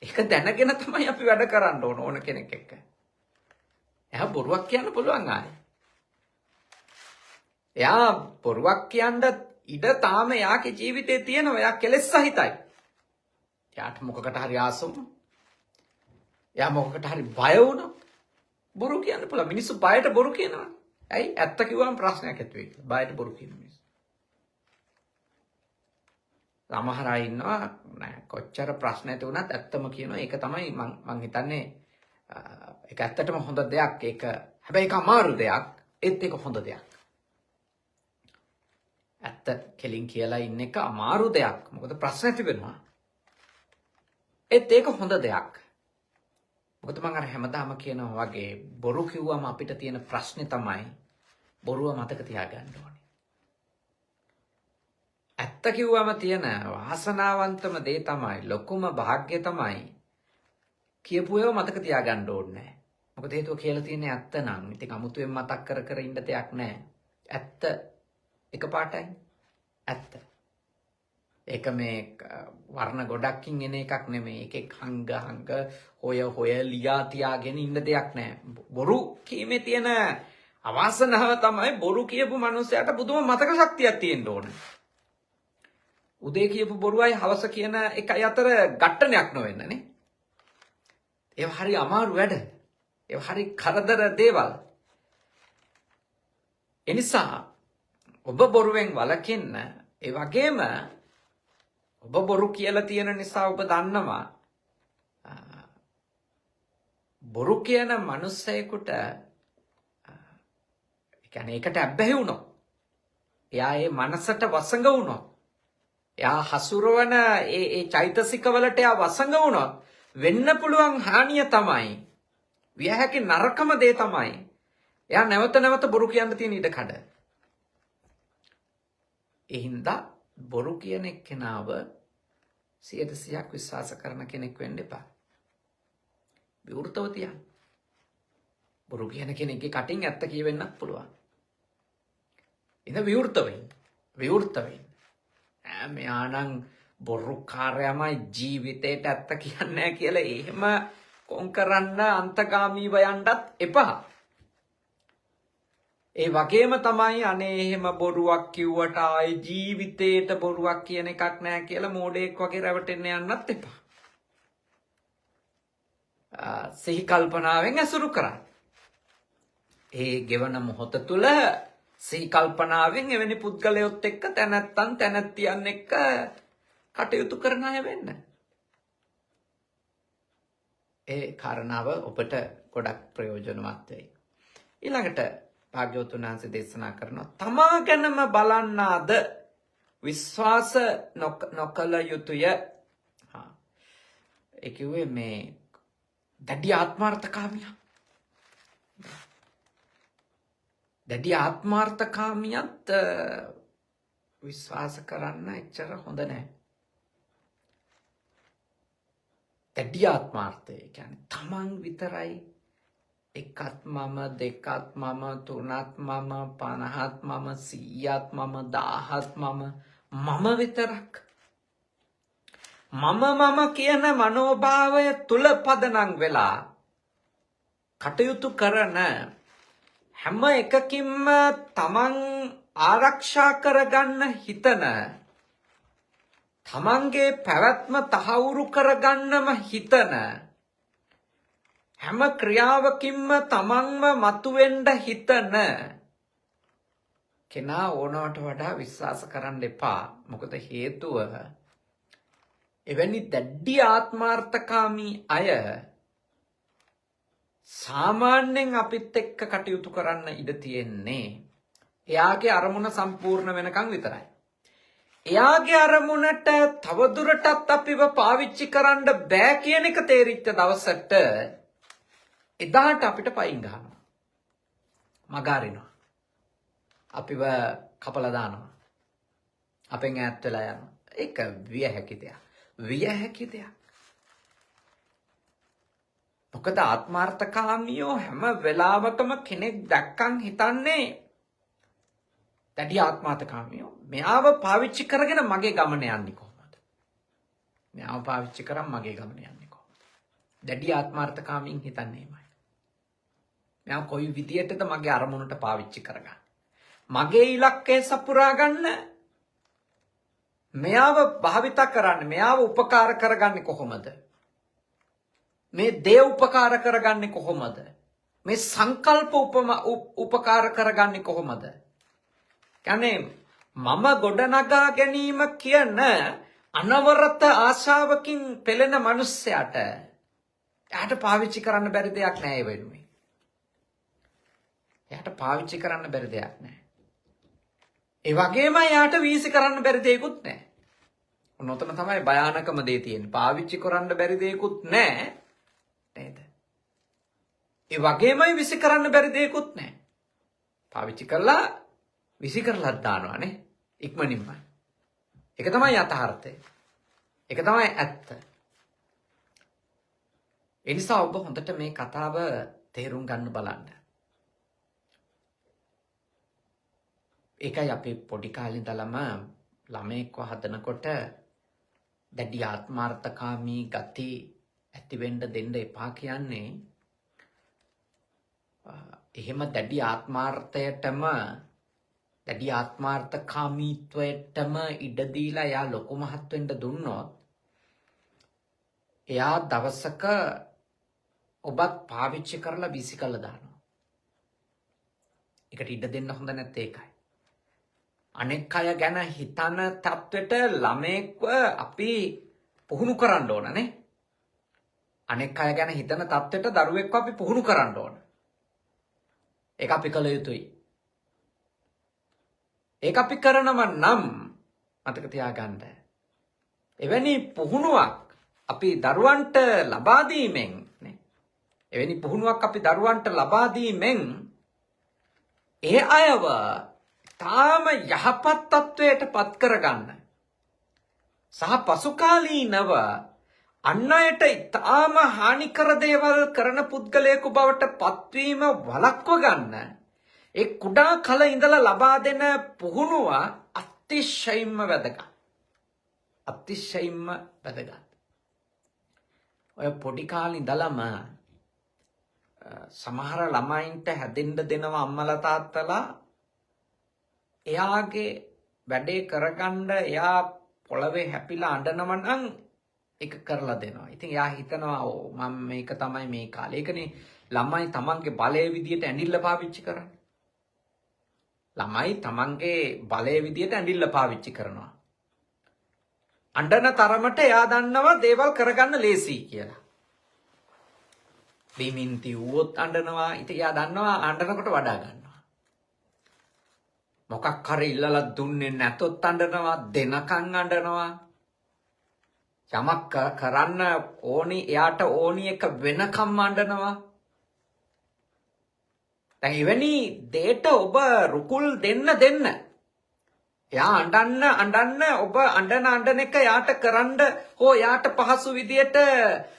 S1: ඒක දැනගෙන තමයි අපි වැඩ කරන්න ඕන කෙනෙක් එක්ක. එයා බොරුවක් කියන්න පුළුවන් ආයේ. එයා බොරුවක් කියන්න ඉඩ තාම එයාගේ ජීවිතේ තියෙනවා. එයා කෙලෙස් සහිතයි. එයාට මොකකට හරි ආස වුණා. එයා මොකකට හරි බය වුණා. බොරු කියන්න පුළුවන්. මිනිස්සු බයට බොරු කියනවා. ඇයි? ඇත්ත කිව්වම ප්‍රශ්නයක් ඇති වෙයි කියලා. බයට බොරු කියන මිනිස්සු. සමහර අය ඉන්නවා නෑ කොච්චර ප්‍රශ්න ඇති වුණත් ඇත්තම කියනවා. ඒක තමයි මං හිතන්නේ ඒක ඇත්තටම හොඳ දෙයක්. ඒක හැබැයි ඒක අමාරු දෙයක්. ඒත් ඒක හොඳ දෙයක්. ඇත්ත කෙලින් කියලා ඉන්න එක අමාරු දෙයක්. මොකද ප්‍රශ්න ඇති වෙනවා. ඒත් ඒක හොඳ දෙයක්. මොකද මම අර හැමදාම කියනවා වගේ බොරු කිව්වම අපිට තියෙන ප්‍රශ්නේ තමයි බොරුව මතක තියාගන්න ඕනේ. ඇත්ත කිව්වම තියෙන වාසනාවන්තම දේ තමයි ලොකුම වාග්ය තමයි කියපු ඒවා මතක තියාගන්න ඕනේ. මොකද හේතුව කියලා තියෙන්නේ ඇත්ත නම්. ඉතින් අමුතුවෙන් මතක් කර කර ඉන්න දෙයක් නැහැ. ඇත්ත එකපාරටයි ඇත්ත. ඒක මේ වර්ණ ගොඩක්කින් එන එකක් නෙමෙයි. ඒකේ හංග හොය ලියා තියාගෙන ඉන්න දෙයක් නෑ. බොරු කීමේ තියෙන අවාසනාව තමයි බොරු කියපු මනුස්සයාට පුදුම මතක ශක්තියක් තියෙන්න ඕන. උදේ කියපු බොරුවයි හවස කියන එකයි අතර ගැටණයක් නොවෙන්නනේ. ඒව හරි අමාරු වැඩ. ඒව හරි කරදර දේවල්. එනිසා ඔබ බොරුවෙන් වළකින්න ඒ වගේම ඔබ බොරු කියලා තියෙන නිසා ඔබ දන්නවා බොරු කියන මනුස්සයෙකුට කියන්නේ ඒකට ඇබ්බැහි වුණොත් එයා ඒ මනසට වසඟ වුණොත් එයා හසුරවන ඒ චෛතසිකවලට එයා වසඟ වුණොත් වෙන්න පුළුවන් හානිය තමයි විය හැකි නරකම දේ තමයි එයා නැවත නැවත බොරු කියන්න තියෙන ඉඩ කඩ. ඒ හින්දා බොරු කියන එක්කෙනාව 100% විශ්වාස කරන කෙනෙක් වෙන්න එපා. විවෘතව තියන්න. බොරු කියන කෙනෙක්ගේ කටින් ඇත්ත කියවෙන්නත් පුළුවන්. ඉතින් විවෘත වෙන්න. විවෘත වෙන්න. මෙයා නම් බොරුකාරයමයි ජීවිතේට ඇත්ත කියන්නේ නැහැ කියලා එහෙම කොන් කරන්න අන්තගාමීව යන්නත් එපා. ඒ වගේම තමයි අනේ එහෙම බොරුවක් කිව්වට ආයේ ජීවිතේට බොරුවක් කියන එකක් නැහැ කියලා මෝඩෙක් වගේ රැවටෙන්න යන්නත් එපා. සිහි කල්පනාවෙන් ඇසුරු කරන්න. ඒ ගෙවන මොහොත තුල සිහි කල්පනාවෙන් එවැනි පුද්ගලයොත් එක්ක තැනැත්තන් තැනැත්තියන් එක්ක කටයුතු කරන අය වෙන්න. ඒ කාරණාව ඔබට ගොඩක් ප්‍රයෝජනවත් වෙයි. ඊළඟට භාග්‍යවතුන් වහන්සේ දේශනා කරනවා තමා ගැනම බලන්නාද විශ්වාස නොකළ යුතුය. ඒ කිව්වේ මේ දැඩි ආත්මාර්ථකාමිය. දැඩි ආත්මාර්ථකාමියත් විශ්වාස කරන්න එච්චර හොඳ නැහැ. දැඩි ආත්මාර්ථය කියන්නේ තමන් විතරයි එකත් මම දෙකත් මම තුනත් මම 50ත් මම 100ත් මම 1000ත් මම විතරක් මම කියන මනෝභාවය තුල පදනම් වෙලා කටයුතු කරන හැම එකකින්ම තමන් ආරක්ෂා කරගන්න හිතන තමන්ගේ පැවැත්ම තහවුරු කරගන්නම හිතන හැම ක්‍රියාවකින්ම තමන්ම මතුවෙන්න හිතන කෙනා ඕනවට වඩා විශ්වාස කරන්න එපා. මොකද හේතුව එවැනි දැඩි ආත්මාර්ථකාමී අය සාමාන්‍යයෙන් අපිත් එක්ක කටයුතු කරන්න ඉඩ තියෙන්නේ එයාගේ අරමුණ සම්පූර්ණ වෙනකන් විතරයි. එයාගේ අරමුණට තවදුරටත් අපිව පාවිච්චි කරන්න බෑ කියන එක තේරිච්ච දවසට එදාට අපිට පයින් ගහනවා. මගාරිනවා. අපිව කපලා දානවා. අපෙන් ඈත් වෙලා යනවා. ඒක විය හැකි දෙයක්. විය හැකි දෙයක්. මොකද ආත්මාර්ථකාමියෝ හැම වෙලාවකම කෙනෙක් දැක්කන් හිතන්නේ දැඩි ආත්මාර්ථකාමියෝ මෙයාව පාවිච්චි කරගෙන මගේ ගමන යන්නේ කොහොමද? මෙයාව පාවිච්චි කරන් මගේ ගමන යන්නේ කොහොමද? දැඩි ආත්මාර්ථකාමියෙන් හිතන්නේ එමය. මෙයා කොයි විදියටද මගේ අරමුණට පාවිච්චි කරගන්නේ. මගේ ඉලක්කය සපුරා ගන්න මෙයාව භාවිත කරන්නේ, මෙයාව උපකාර කරගන්නේ කොහොමද? මේ දේ උපකාර කරගන්නේ කොහොමද? මේ සංකල්ප උපකාර කරගන්නේ කොහොමද? කියන්නේ මම ගොඩනගා ගැනීම කියන අනවරත ආශාවකින් පෙළෙන මිනිස්සයාට එයාට පාවිච්චි කරන්න බැරි දෙයක් නෑ ඒ වෙනුවෙන්. එයාට පාවිච්චි කරන්න බැරි දෙයක් නෑ. ඒ වගේම එයාට වීසි කරන්න බැරි දෙයක්වත් නෑ. ඔන්නතන තමයි භයානකම දේ තියෙන්නේ. පාවිච්චි කරන්න බැරි දෙයක්වත් නෑ නේද? ඒ වගේමයි විසි කරන්න බැරි දෙයක්වත් නෑ. පාවිච්චි කරලා විසි කරලත් දානවා නේ ඉක්මනින්ම. ඒක තමයි යථාර්ථය. ඒක තමයි ඇත්ත. ඒ නිසා ඔබ හොඳට මේ කතාව තේරුම් ගන්න බලන්න. ඒකයි අපි පොඩි කාලේ ඉඳලම ළමෙක්ව හදනකොට දැඩි ආත්මාර්ථකාමී ගති ඇති වෙන්න දෙන්න එපා කියන්නේ. එහෙම දැඩි ආත්මාර්ථයටම දැඩි ආත්මාර්ථකාමීත්වයටම ඉඩ දීලා එයා ලොකු මහත් වෙන්න දුන්නොත් එයා දවසක ඔබත් පාවිච්චි කරලා බිසි කළා දානවා. ඒකට ඉඩ දෙන්න හොඳ නැත්තේ ඒකයි. අනෙක් අය ගැන හිතන තත්වෙට ළමෙක්ව අපි පුහුණු කරන්න ඕන නේ. අනෙක් අය ගැන හිතන තත්වෙට දරුවෙක්ව අපි පුහුණු කරන්න ඕන. ඒක අපි කළ යුතුයි. ඒක අපි කරනව නම් මතක තියාගන්න. එවැනි පුහුණුවක් අපි දරුවන්ට ලබා දීමෙන් නේ. එවැනි පුහුණුවක් අපි දරුවන්ට ලබා දීමෙන් ඒ අයව තාම යහපත් තත්වයට පත් කරගන්න සහ පසුකාලීනව අන් අයට තාම හානිකර දේවල් කරන පුද්ගලයෙකු බවට පත්වීම වළක්ව ගන්න ඒ කුඩා කල ඉඳලා ලබා දෙන පුහුණුව අතිශයින්ම වැදගත්. අතිශයින්ම වැදගත්. ඔය පොඩි කාලේ ඉඳලම සමහර ළමයින්ට හැදෙන්න දෙනවා අම්මලා තාත්තලා එයාගේ වැඩේ කරගන්න එයා පොළවේ හැපිලා අඬනවා නම් ඒක කරලා දෙනවා. ඉතින් එයා හිතනවා මම මේක තමයි මේ කාලේ. ඒකනේ ළමයි තමන්ගේ බලයේ විදියට ඇඬිල්ල පාවිච්චි කරන්නේ. ළමයි තමන්ගේ බලයේ විදියට ඇඬිල්ල පාවිච්චි කරනවා. අඬන තරමට එයා දන්නවා දේවල් කරගන්න ලේසි කියලා. බිමින්ති වුවොත් අඬනවා. ඉතින් එයා දන්නවා අඬනකොට වඩා ගන්නවා. මොකක් හරි ඉල්ලලා දුන්නේ නැතොත් අඬනවා, දෙනකන් අඬනවා. යමක් කරන්න ඕනි එයාට ඕනි එක වෙනකම් අඬනවා. දැන් එවැනි දෙයට ඔබ රුකුල් දෙන්න. එයා අඬන්න ඔබ අඬන එක යාට කරන්න හෝ යාට පහසු විදියට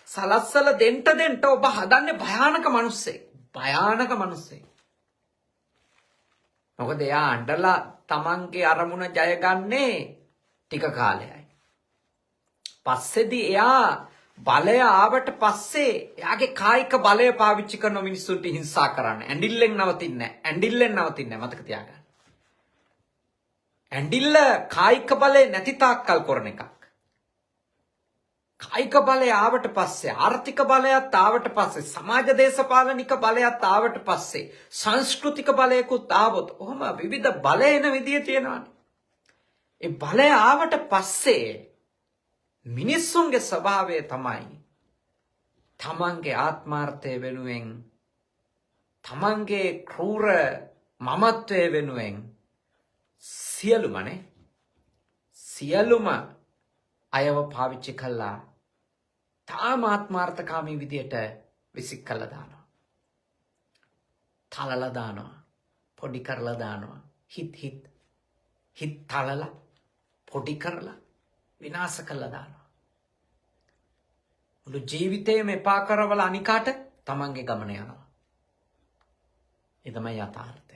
S1: සලස්සල දෙන්න ඔබ හදන්නේ භයානක මිනිස්සෙක්. භයානක මිනිස්සෙක්. මොකද එයා අඬලා තමන්ගේ අරමුණ ජයගන්නේ ටික කාලයයි. පස්සේදී එයා බලය ආවට පස්සේ එයාගේ කායික බලය පාවිච්චි කරන මිනිස්සුන්ට හිංසා කරන්න. ඇඬිල්ලෙන් නවතින්නේ නැහැ. මතක තියාගන්න. ඇඬිල්ල කායික බලය නැති තාක්කල් කරන එකක්. කායික බලය ආවට පස්සේ, ආර්ථික බලයත් ආවට පස්සේ, සමාජ දේශපාලනික බලයත් ආවට පස්සේ, සංස්කෘතික බලයකුත් ආවොත් ඔහොම විවිධ බල එන විදිය තියෙනවානේ. ඒ බලය ආවට පස්සේ මිනිස්සුන්ගේ ස්වභාවය තමයි තමන්ගේ ආත්මාර්ථය වෙනුවෙන්, තමන්ගේ ක්‍රූර මමත්වය වෙනුවෙන් සියලුම අයව පාවිච්චි කළා තාම ආත්මාර්ථකාමී විදියට විසික් කළා දානවා. තලලා දානවා. පොඩි කරලා දානවා. හිත් තලලා පොඩි කරලා විනාශ කළා දානවා. මුළු ජීවිතේම එපා කරවල අනිකාට තමන්ගේ ගමන යනවා. ඒ තමයි යථාර්ථය.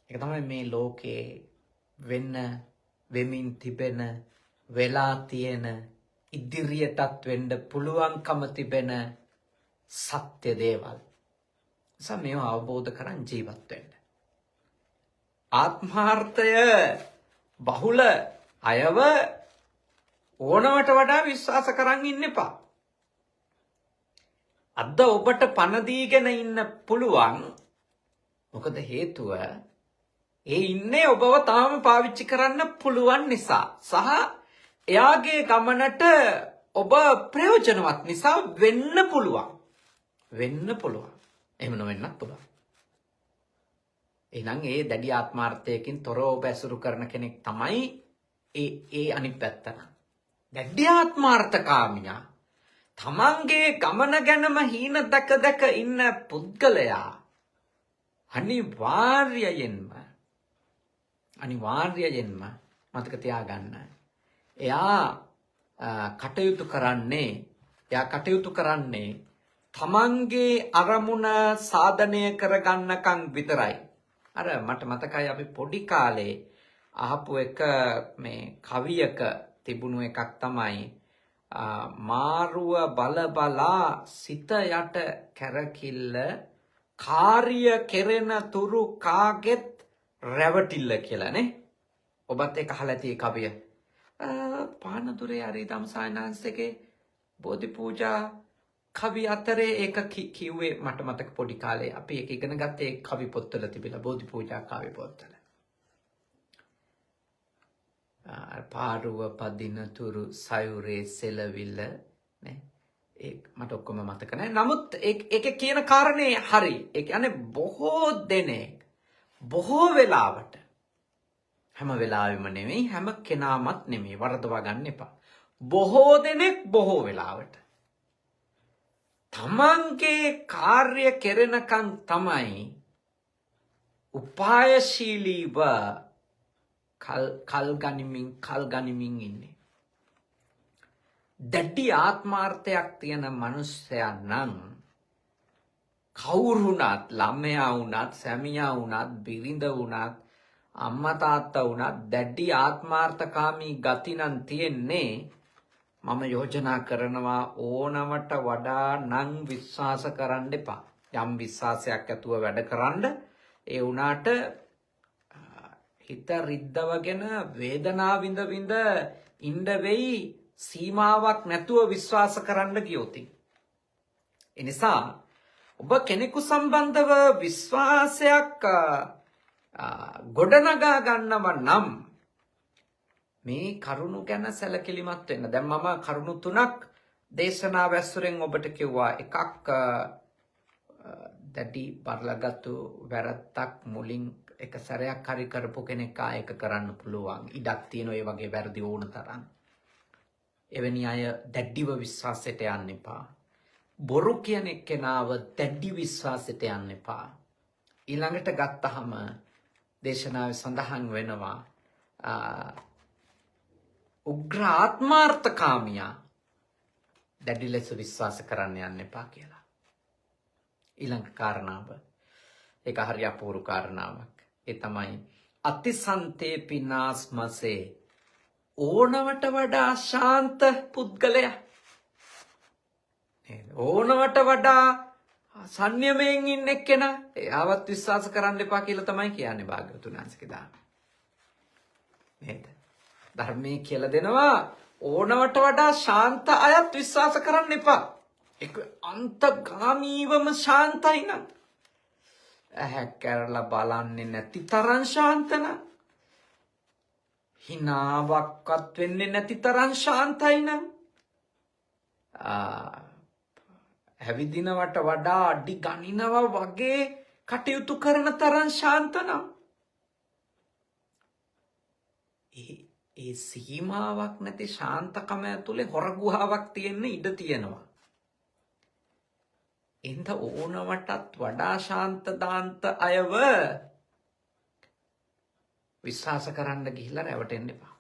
S1: ඒක තමයි මේ ලෝකේ වෙමින් තිබෙන, වෙලා තියෙන, ඉදිරියටත් වෙන්න පුළුවන්කම තිබෙන සත්‍ය දේවල්. නිසා මේවා අවබෝධ කරන් ජීවත් වෙන්න. ආත්මාර්ථය බහුල අයව ඕනවට වඩා විශ්වාස කරන් ඉන්න එපා. අද ඔබට පණ දීගෙන ඉන්න පුළුවන්. මොකද හේතුව ඒ ඉන්නේ ඔබව තාම පාවිච්චි කරන්න පුළුවන් නිසා සහ එයාගේ ගමනට ඔබ ප්‍රයෝජනවත් නිසා වෙන්න පුළුවන්. එහෙම නොවෙන්නත් පුළුවන්. එහෙනම් ඒ දැඩි ආත්මාර්ථයකින් තොරව ඔබ ඇසුරු කරන කෙනෙක් තමයි ඒ අනිත් පැත්ත. දැඩි ආත්මාර්ථකාමියා තමන්ගේ ගමන ගැනම හීන දැක ඉන්න පුද්ගලයා අනිවාර්යයෙන්ම මතක තියාගන්න. එයා කටයුතු කරන්නේ තමන්ගේ අරමුණ සාධනය කරගන්නකම් විතරයි. අර මට මතකයි අපි පොඩි කාලේ අහපු එක මේ කවියක තිබුණු එකක් තමයි මාරුව බලා සිත යට කැරකිල්ල කාර්ය කෙරෙන තුරු කාගෙත් රැවටිල්ල කියලා නේ. ඔබත් ඒක අහලා ඇති කවිය. පානදුරේ අරිදම් සායනාංශගේ බෝධි පූජා කවි අතරේ ඒක කිව්වේ මට මතක පොඩි කාලේ අපි ඒක ඉගෙන ගත්තේ කවි පොත්වල තිබිලා බෝධි පූජා කවි පොත්වල. පාරුව පදින තුරු සයුරේ සෙලවිල්ල නේ. ඒක මට ඔක්කොම මතක නැහැ. නමුත් ඒක කියන කාරණේ හරි. ඒ කියන්නේ බොහෝ දෙනෙක් බොහෝ වෙලාවට හැම වෙලාවෙම නෙමෙයි හැම කෙනාමත් නෙමෙයි වරදවා ගන්න එපා. බොහෝ දෙනෙක් බොහෝ වෙලාවට තමන්ගේ කාර්ය කෙරෙනකන් තමයි උපායශීලීව කල් ගනිමින් ඉන්නේ. දැඩි ආත්මාර්ථයක් තියෙන මනුස්සයා නම් කවුරු වුණත් ළමයා වුණත් සැමියා වුණත් බිරිඳ වුණත් අම්මා තාත්තා වුණත් දැඩි ආත්මාර්ථකාමී ගති නම් තියෙන්නේ. මම යෝජනා කරනවා ඕනවට වඩා නම් විශ්වාස කරන්න එපා. යම් විශ්වාසයක් ඇතුව වැඩ කරන්න. ඒ වුණාට හිත රිද්දවගෙන වේදනාව විඳ ඉන්න වෙයි සීමාවක් නැතුව විශ්වාස කරන්න ගියොත්. ඒ නිසා ඔබ කෙනෙකු සම්බන්ධව විශ්වාසයක් ගොඩනගා ගන්නව නම් මේ කරුණු ගැන සැලකිලිමත් වෙන්න. දැන් මම කරුණු 3ක් දේශනාව ඇසුරෙන් ඔබට කිව්වා. එකක් දැඩි පරලගත්තු වැරද්දක් මුලින් එක සැරයක් හරි කරපු කෙනෙක් ආයෙක කරන්න පුළුවන්. ඉඩක් තියෙන ඒ වගේ වැරදි ඕන තරම්. එවැනි අය දැඩිව විශ්වාසයට යන්න එපා. බොරු කියන එක්කෙනාව දැඩි විශ්වාසයට යන්න එපා. ඊළඟට ගත්තහම දේශනාවේ සඳහන් වෙනවා උග්‍ර ආත්මාර්ථකාමියා දැඩි ලෙස විශ්වාස කරන්න යන්න එපා කියලා. ඊළඟ කාරණාව ඒක හරිය අපූර්ව කාරණාවක්. ඒ තමයි අතිසන්තේ පිනාස්මසේ ඕනවට වඩා ශාන්ත පුද්ගලයා. ඕනවට වඩා සංයමයෙන් ඉන්න එක්කෙනා එයාවත් විශ්වාස කරන්න එපා කියලා තමයි කියන්නේ භාග්‍යවතුන් වහන්සේගේ දාන. නේද? ධර්මයේ කියලා දෙනවා ඕනවට වඩා ශාන්ත අයත් විශ්වාස කරන්න එපා. ඒක අන්තගාමීවම ශාන්තයි නම් ඇහැ කරලා බලන්නේ නැති තරම් ශාන්ත නම් හිනාවක්වත් වෙන්නේ නැති තරම් ශාන්තයි නම් හැවිදිනවට වඩා අඩි ගණිනවා වගේ කටයුතු කරන තරම් ශාන්ත නම් ඒ සීමාවක් නැති ශාන්තකම ඇතුලේ හොර ගුහාවක් තියෙන්න ඉඩ තියෙනවා. එඳ ඕනවටත් වඩා ශාන්ත දාන්ත අයව විශ්වාස කරන්න ගිහිල්ලා රැවටෙන්න එපා.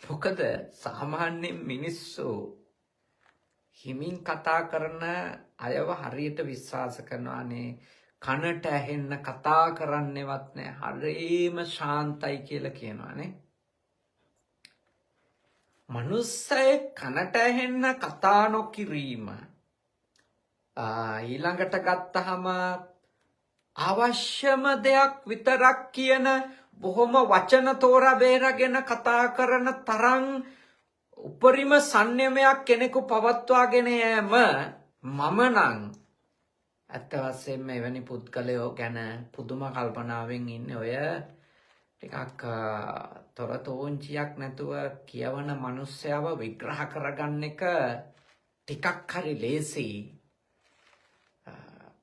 S1: මොකද සාමාන්‍ය මිනිස්සු හිමින් කතා කරන අයව හරියට විශ්වාස කරනවානේ. කනට ඇහෙන්න කතා කරන්නේවත් නෑ. හරිම ශාන්තයි කියලා කියනවානේ. මනුස්සයෙක් කනට ඇහෙන්න කතා නොකිරීම ඊළඟට ගත්තහම අවශ්‍යම දෙයක් විතරක් කියන බොහොම වචන තෝරා බේරගෙන කතා කරන තරම් උපරිම සංයමයක් කෙනෙකු පවත්වාගෙන යෑම මම නම් ඇත්ත වශයෙන්ම එවැනි පුද්ගලයෝ ගැන පුදුම කල්පනාවෙන් ඉන්නේ. ඔය ටිකක් තොරතෝංචියක් නැතුව කියවන මිනිස්සයව විග්‍රහ කරගන්න එක ටිකක් හරි ලේසි.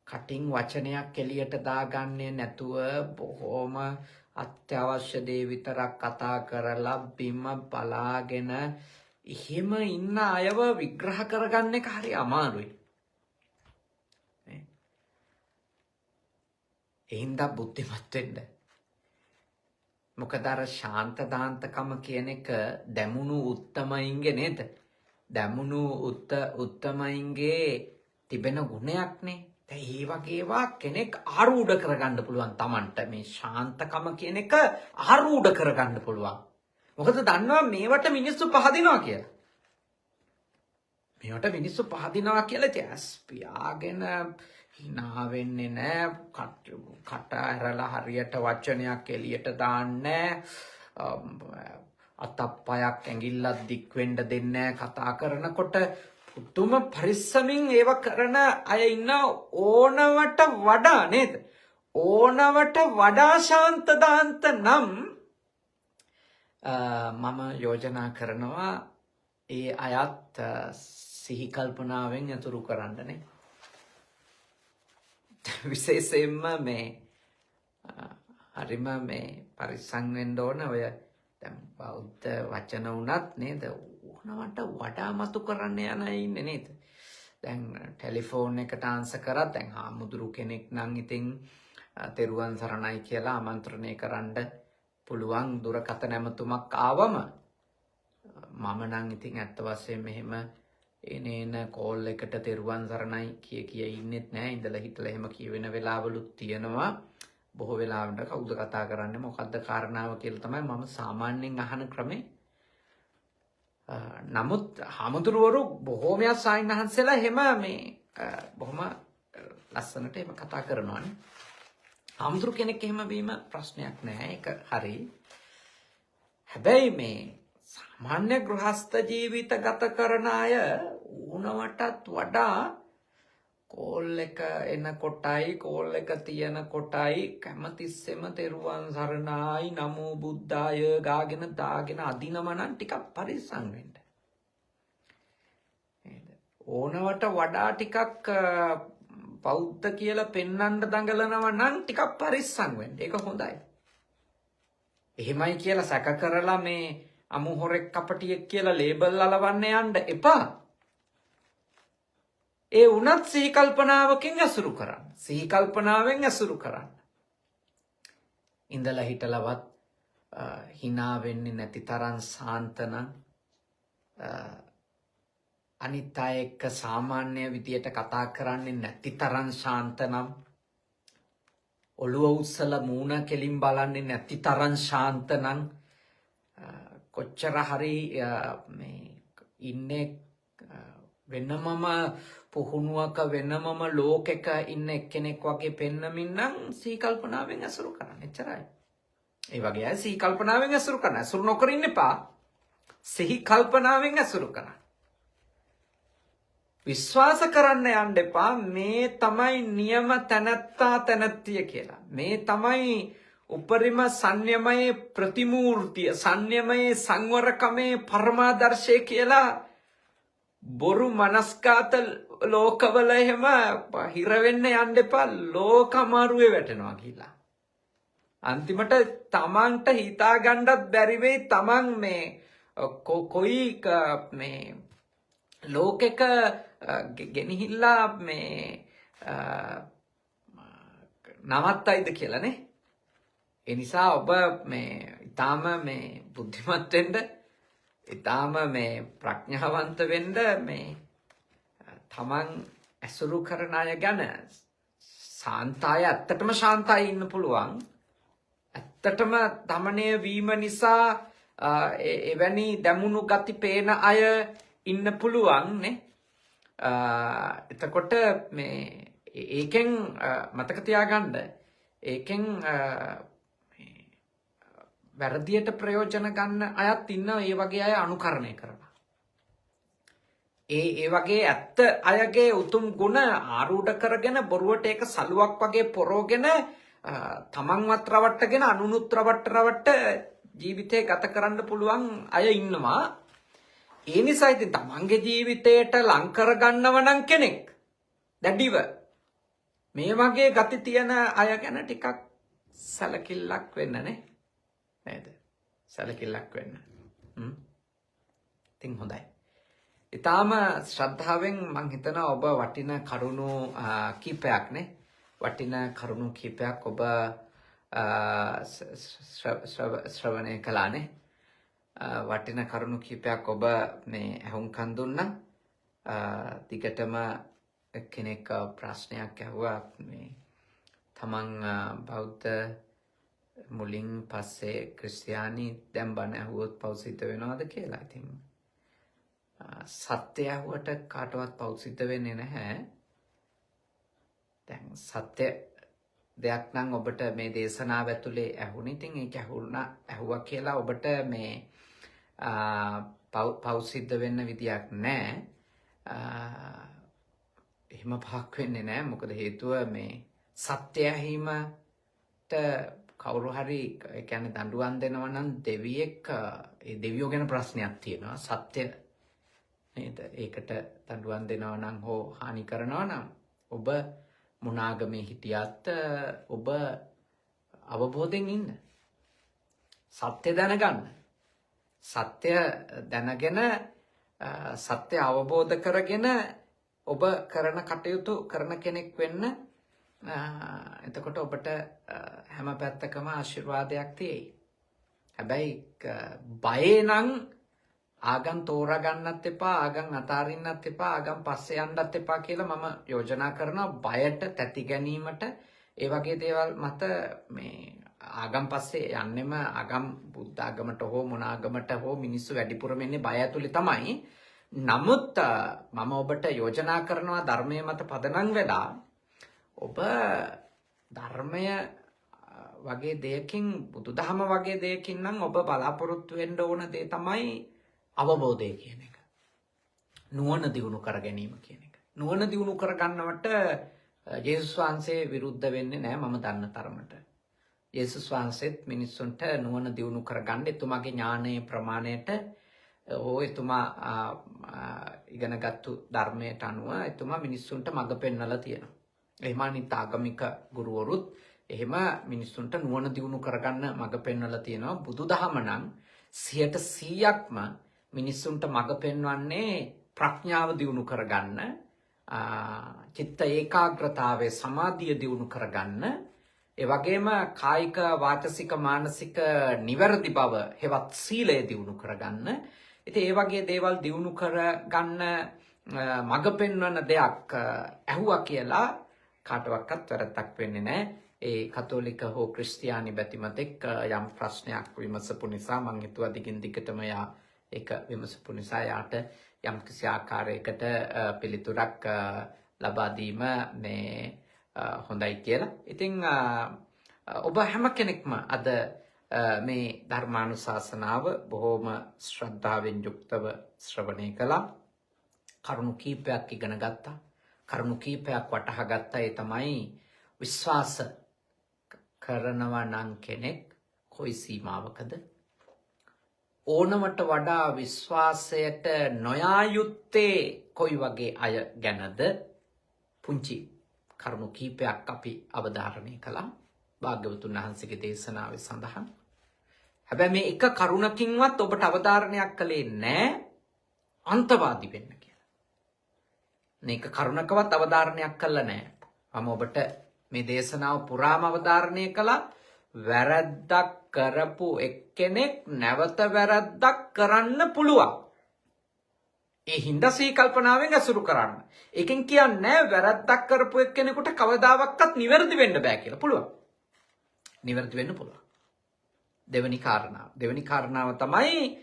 S1: කටින් වචනයක් එළියට දාගන්නේ නැතුව බොහොම අත්‍යවශ්‍ය දේ විතරක් කතා කරලා බිම බලාගෙන එහෙම ඉන්න අයව විග්‍රහ කරගන්න එක හරි අමාරුයි. එහෙනම් බුද්ධිමත් වෙන්න. මොකද අර ශාන්ත දාන්තකම කියන එක දැමුණු උත්තමයින්ගේ නේද? දැමුණු උත්තමයින්ගේ තිබෙන ගුණයක්නේ. දැන් මේ වගේ ඒවා කෙනෙක් ආරූඪ කරගන්න පුළුවන් Tamanට. මේ ශාන්තකම කියන එක ආරූඪ කරගන්න පුළුවන්. මොකද දන්නවා මේවට මිනිස්සු පහදිනවා කියලා. මේවට මිනිස්සු පහදිනවා කියලා තියස් පියාගෙන hina වෙන්නේ නැහැ. කට ඇරලා හරියට වචනයක් එළියට දාන්නේ අතප්පයක් ඇඟිල්ලක් දික් වෙන්න දෙන්නේ කතා කරනකොට පුදුම පරිස්සමින් ඒව කරන අය ඉන්න ඕනවට වඩා නේද? ඕනවට වඩා ශාන්ත දාන්ත නම් මම යෝජනා කරනවා ඒ අයත් සිහි කල්පනාවෙන් යතුරු කරන්නනේ. විශේෂයෙන්ම මේ හරිම මේ පරිස්සම් වෙන්න ඕන. ඔය දැන් බෞද්ධ වචන උනත් නේද ඕනවට වඩා මතු කරන්න යන අය ඉන්නේ නේද? දැන් ටෙලිෆෝන් එකට ආන්සර් කරත් දැන් හාමුදුරු කෙනෙක් නම් ඉතින් තෙරුවන් සරණයි කියලා ආමන්ත්‍රණය කරන්න පුළුවන් දුරකථන ඇමතුමක් ආවම මම නම් ඉතින් ඇත්ත වශයෙන්ම මෙහෙම එනේන කෝල් එකට තෙරුවන් සරණයි කිය ඉන්නෙත් නෑ. ඉඳලා හිටලා එහෙම කියවෙන වෙලාවලුත් තියෙනවා. බොහෝ වෙලාවට කවුද කතා කරන්නේ මොකද්ද කාරණාව කියලා තමයි මම සාමාන්‍යයෙන් අහන ක්‍රමේ. නමුත් හාමුදුරුවරු බොහෝමයක් සායනහන්සලා එහෙම මේ බොහොම ලස්සනට එහෙම කතා කරනවානේ. හාමුදුරු කෙනෙක් එහෙම වීම ප්‍රශ්නයක් නෑ. ඒක හරි. හැබැයි මේ සාමාන්‍ය ගෘහස්ත ජීවිත ගත කරන අය උනවටත් වඩා කෝල් එක එනකොටයි කෝල් එක තියෙන කොටයි කැමතිස්සෙම තෙරුවන් සරණයි නමෝ බුද්ධාය ගාගෙන දාගෙන අදිනම නම් ටිකක් පරිස්සම් වෙන්න. ඕනවට වඩා ටිකක් බෞද්ධ කියලා පෙන්වන්න දඟලනවා නම් ටිකක් පරිස්සම් වෙන්න. ඒක හොඳයි. එහෙමයි කියලා සැක කරලා මේ අමුහොරෙක් කපටියෙක් කියලා ලේබල් අලවන්න යන්න එපා. ඒ උනත් සිහි කල්පනාවකින් ඇසුරු කරන්න. සිහි කල්පනාවෙන් ඇසුරු කරන්න. ඉඳලා හිටලවත් hina වෙන්නේ නැති තරම් සාන්තන අනිත් අය එක්ක සාමාන්‍ය විදියට කතා කරන්නේ නැති තරම් ශාන්තනම් ඔළුව උස්සලා මූණ කෙලින් බලන්නේ නැති තරම් ශාන්තනම් කොච්චර හරි මේ ඉන්නේ වෙනමම පුහුණුවක වෙනමම ලෝකෙක ඉන්න එක්කෙනෙක් වගේ පෙන්නමින් නම් සිහි කල්පනාවෙන් ඇසුරු කරන්න. එච්චරයි. ඒ වගේ අය සිහි කල්පනාවෙන් ඇසුරු කරන්න. ඇසුරු නොකර ඉන්න එපා. සිහි කල්පනාවෙන් ඇසුරු කරන්න. විශ්වාස කරන්න යන්න එපා මේ තමයි නියම තැනැත්තා තැනැත්තිය කියලා. මේ තමයි උපරිම සංයමයේ ප්‍රතිමූර්තිය, සංයමයේ සංවරකමේ පරමාදර්ශය කියලා බොරු මනස්කාත ලෝකවල එහෙම හිර වෙන්න යන්න එපා. ලෝක අමාරුවේ වැටෙනවා කියලා. අන්තිමට තමන්ට හිතා ගන්නත් බැරි වෙයි තමන් මේ කොයි මේ ලෝකෙක ගෙනහිල්ලා මේ නවත්තයිද කියලා නේ. ඒ නිසා ඔබ මේ ඊටාම මේ බුද්ධිමත් වෙන්න, ඊටාම මේ ප්‍රඥාවන්ත වෙන්න මේ තමන් ඇසුරු කරන අය ගැන සාන්තය ඇත්තටම ශාන්තයි ඉන්න පුළුවන්. ඇත්තටම දමණය වීම නිසා එවැනි දැමුණු ගති පේන අය ඉන්න පුළුවන් නේ. එතකොට මේ ඒකෙන් මතක තියාගන්න ඒකෙන් වැරදියට ප්‍රයෝජන ගන්න අයත් ඉන්නවා ඒ වගේ අය අනුකරණය කරලා. ඒ වගේ ඇත්ත අයගේ උතුම් ගුණ ආරූඪ කරගෙන බොරුවට ඒක සලුවක් වගේ පොරෝගෙන තමන්වත් රවට්ටගෙන අනුනුත් රවට්ට ජීවිතේ ගත කරන්න පුළුවන් අය ඉන්නවා. ඒ නිසා ඉතින් තමන්ගේ ජීවිතයට ලං කරගන්නව නම් කෙනෙක් දැඩිව මේ වගේ ගති තියෙන අය ගැන ටිකක් සැලකිල්ලක් වෙන්න නේද? සැලකිල්ලක් වෙන්න. ඉතින් හොඳයි. ඊටාම ශ්‍රද්ධාවෙන් මං හිතනවා ඔබ වටින කරුණු කීපයක් වටින කරුණු කීපයක් ඔබ ශ්‍රවණය කළානේ. වටින කරුණු කීපයක් ඔබ මේ අහුම්කන් දුන්නා. දිගටම කෙනෙක් ප්‍රශ්නයක් ඇහුවා මේ තමන් බෞද්ධ මුලින් පස්සේ ක්‍රිස්තියානි දැන් බණ ඇහුවොත් පව් සිද්ධ වෙනවද කියලා. ඉතින් සත්‍ය ඇහුවට කාටවත් පව් සිද්ධ වෙන්නේ නැහැ. දැන් සත්‍ය දෙයක් නම් ඔබට මේ දේශනාව ඇතුලේ ඇහුණා. ඉතින් ඒක ඇහුවා කියලා ඔබට මේ පව් සිද්ධ වෙන්න විදියක් නැහැ. එහෙම පහක් වෙන්නේ නැහැ. මොකද හේතුව මේ සත්‍ය ඇහිමට කවුරු හරි ඒ කියන්නේ දඬුවම් දෙනවා නම් දෙවියෙක් ඒ දෙවියෝ ගැන ප්‍රශ්නයක් තියෙනවා. සත්‍ය නේද? ඒකට දඬුවම් දෙනවා නම් හෝ හානි කරනවා නම් ඔබ මුනාගමේ හිටියත් ඔබ අවබෝධයෙන් ඉන්න. සත්‍ය දැනගන්න. සත්‍ය දැනගෙන සත්‍ය අවබෝධ කරගෙන ඔබ කරන කටයුතු කරන කෙනෙක් වෙන්න. එතකොට ඔබට හැම පැත්තකම ආශිර්වාදයක් තියෙයි. හැබැයි බයේ නම් ආගම් තෝරගන්නත් එපා, ආගම් අතාරින්නත් එපා, ආගම් පස්සේ යන්නත් එපා කියලා මම යෝජනා කරනවා. බයට තැති ගැනීමට ඒ වගේ දේවල් මත මේ ආගම් පස්සේ යන්නෙම ආගම් බුද්ධ ආගමට හෝ මොන ආගමට හෝ මිනිස්සු වැඩිපුරම ඉන්නේ බය ඇතුලේ තමයි. නමුත් මම ඔබට යෝජනා කරනවා ධර්මයේ මත පදනම් වෙලා ඔබ ධර්මය වගේ දෙයකින් බුදුදහම වගේ දෙයකින් නම් ඔබ බලාපොරොත්තු වෙන්න ඕන දේ තමයි අවබෝධය කියන එක. නුවණ දියුණු කර ගැනීම කියන එක. නුවණ දියුණු කර ගන්නවට යේසුස් වහන්සේ විරුද්ධ වෙන්නේ නැහැ මම දන්න තරමට. යේසුස් වහන්සේත් මිනිස්සුන්ට නුවණ දියුණු කර ගන්න එතුමාගේ ඥානයේ ප්‍රමාණයට හෝ එතුමා ඉගෙනගත්තු ධර්මයට අනුව එතුමා මිනිස්සුන්ට මඟ පෙන්වලා තියෙනවා. එහෙම අනිත් ආගමික ගුරුවරුත් එහෙම මිනිස්සුන්ට නුවණ දියුණු කරගන්න මඟ පෙන්වලා තියෙනවා. බුදුදහම නම් 100%ක්ම මිනිස්සුන්ට මඟ පෙන්වන්නේ ප්‍රඥාව දියුණු කරගන්න, චිත්ත ඒකාග්‍රතාවයේ සමාධිය දියුණු කරගන්න, ඒ වගේම කායික වාචසික මානසික නිවැරදි බව හෙවත් සීලය දියුණු කරගන්න. ඉතින් ඒ වගේ දේවල් දියුණු කරගන්න මඟ පෙන්වන දෙයක් ඇහුවා කියලා කාටවත් වැරද්දක් වෙන්නේ නැහැ. ඒ කතෝලික හෝ ක්‍රිස්තියානි බැතිමතෙක් යම් ප්‍රශ්නයක් විමසපු නිසා මං හිතුවා දිගින් දිගටම ඒක විමසපු නිසා යාට යම් කිසි ආකාරයකට පිළිතුරක් ලබා දීම මේ හොඳයි කියලා. ඉතින් ඔබ හැම කෙනෙක්ම අද මේ ධර්මානුශාසනාව බොහොම ශ්‍රද්ධාවෙන් යුක්තව ශ්‍රවණය කළා. කරුණු කීපයක් ඉගෙන ගත්තා. කරුණු කීපයක් වටහා ගත්තා. ඒ තමයි විශ්වාස කරනවා නම් කෙනෙක් කොයි සීමාවකද? ඕනමට වඩා විශ්වාසයට නොයා යුත්තේ කොයි වගේ අය ගැනද? පුංචි කරුණු කීපයක් අපි අවධාරණය කළා භාග්‍යවතුන් වහන්සේගේ දේශනාවේ සඳහන්. හැබැයි මේ එක කරුණකින්වත් ඔබට අවධාරණයක් කළේ නැහැ අන්තවාදී වෙන්න කියලා. මේක කරුණකවත් අවධාරණයක් කළා නැහැ. මම ඔබට මේ දේශනාව පුරාම අවධාරණය කළා. වැරද්දක් කරපු එක්කෙනෙක් නැවත වැරද්දක් කරන්න පුළුවන්. ඒ හින්දා සී කල්පනාවෙන් අසුරු කරන්න. ඒකෙන් කියන්නේ වැරද්දක් කරපු එක්කෙනෙකුට කවදාවත් නිවැරදි වෙන්න බෑ කියලා. පුළුවන්. නිවැරදි වෙන්න පුළුවන්. දෙවෙනි කාරණාව තමයි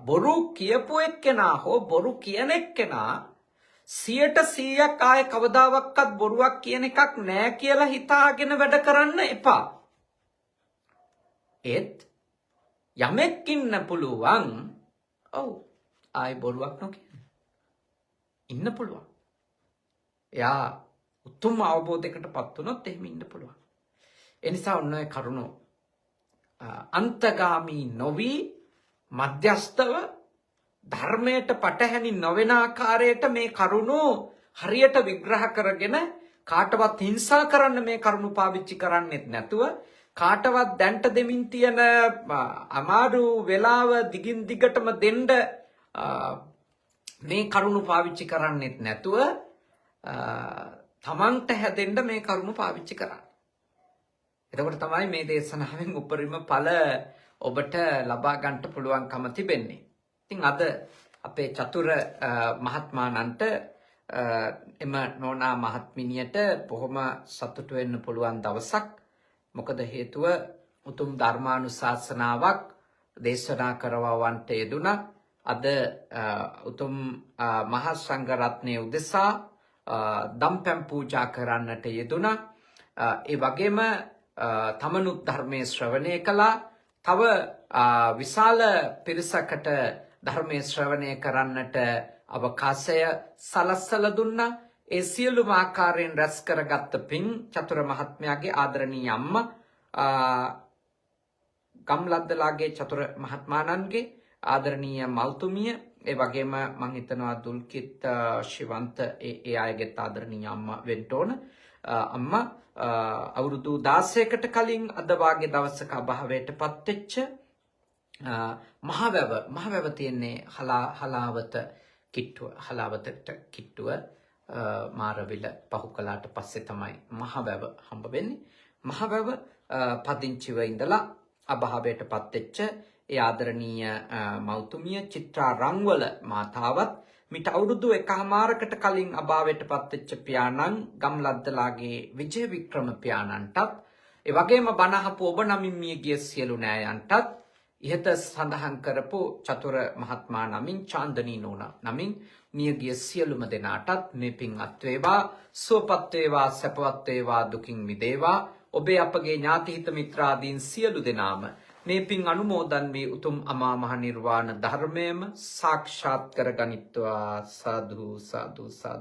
S1: බොරු කියපු එක්කෙනා හෝ බොරු කියන එක්කෙනා 100% ආය කවදාවත් බොරුවක් කියන එකක් නෑ කියලා හිතාගෙන වැඩ කරන්න එපා. ඒත් යමෙක් ඉන්න පුළුවන් ඔව් ආයි බොරුවක් නොකිය ඉන්න පුළුවන්. එයා උතුම් අවබෝධයකටපත් වුණොත් එහෙම ඉන්න පුළුවන්. ඒ නිසා ඔන්න ඔය කරුණෝ අන්තගාමී නොවි මධ්‍යස්තව ධර්මයට පටහැනි නොවන ආකාරයට මේ කරුණෝ හරියට විග්‍රහ කරගෙන කාටවත් හිංසා කරන්න මේ කරුණු පාවිච්චි කරන්නෙත් නැතුව කාටවත් දැන්ට දෙමින් තියෙන අමාරු වෙලාව දිගින් දිගටම දෙන්න මේ කරුණු පාවිච්චි කරන්නෙත් නැතුව තමන්ට හැදෙන්න මේ කරුණු පාවිච්චි කරන්න. එතකොට තමයි මේ දේශනාවෙන් උපරිම ඵල ඔබට ලබා ගන්නට පුළුවන්කම තිබෙන්නේ. ඉතින් අද අපේ චතුර මහත්මාණන්ට එම නෝනා මහත්මිනියට බොහොම සතුටු වෙන්න පුළුවන් දවසක්. මොකද හේතුව උතුම් ධර්මානුශාසනාවක් දේශනා කරවවන්ට යෙදුණා. අද උතුම් මහා සංඝ රත්නයේ උදෙසා දම්පැන් පූජා කරන්නට යෙදුණා. ඒ වගේම තමනුත් ධර්මයේ ශ්‍රවණය කළා. තව විශාල පිරිසකට ධර්මයේ ශ්‍රවණය කරන්නට අවකාශය සලස්සලා දුන්නා. ඒ සියලුම ආකාරයෙන් රැස් කරගත්ත පින් චතුර මහත්මයාගේ ආදරණීය අම්මා ගම්ලද්දලාගේ චතුර මහත්මාණන්ගේ ආදරණීය මල්තුමිය, ඒ වගේම මම හිතනවා දුල්කිත් ශිවන්ත ඒ අයගේ ආදරණීය අම්මා වෙන්න ඕන. අම්මා අවුරුදු 16කට කලින් අද වාගේ දවසක අභාවයටපත් වෙච්ච මහවැව තියෙන්නේ හලාවත කිට්ටුව මාරවිල පහු කළාට පස්සේ තමයි මහවැව හම්බ වෙන්නේ. මහවැව පදිංචිව ඉඳලා අභාවයටපත් වෙච්ච ඒ ආදරණීය මෞතුමිය චිත්‍රා රංවල මාතාවත් මිට අවුරුදු 1මාරකට කලින් අභාවයටපත් වෙච්ච පියාණන් ගම්ලද්දලාගේ විජය වික්‍රම පියාණන්ටත් ඒ වගේම බණහපු ඔබ නමින් මිය ගිය සියලු නෑයන්ටත් ඉහත සඳහන් කරපු චතුර මහත්මයා නමින් චාන්දනී නෝනා නමින් මිය ගිය සියලුම දෙනාටත් මේ පින් අත් වේවා, සුවපත් වේවා, සැපවත් වේවා, දුකින් මිදේවා. ඔබේ අපගේ ඥාති හිත මිත්‍රාදීන් සියලු දෙනාම මේ පින් අනුමෝදන් වී උතුම් අමා මහ නිර්වාණ ධර්මයම සාක්ෂාත් කරගනිත්වා. සාදු සාදු සාදු.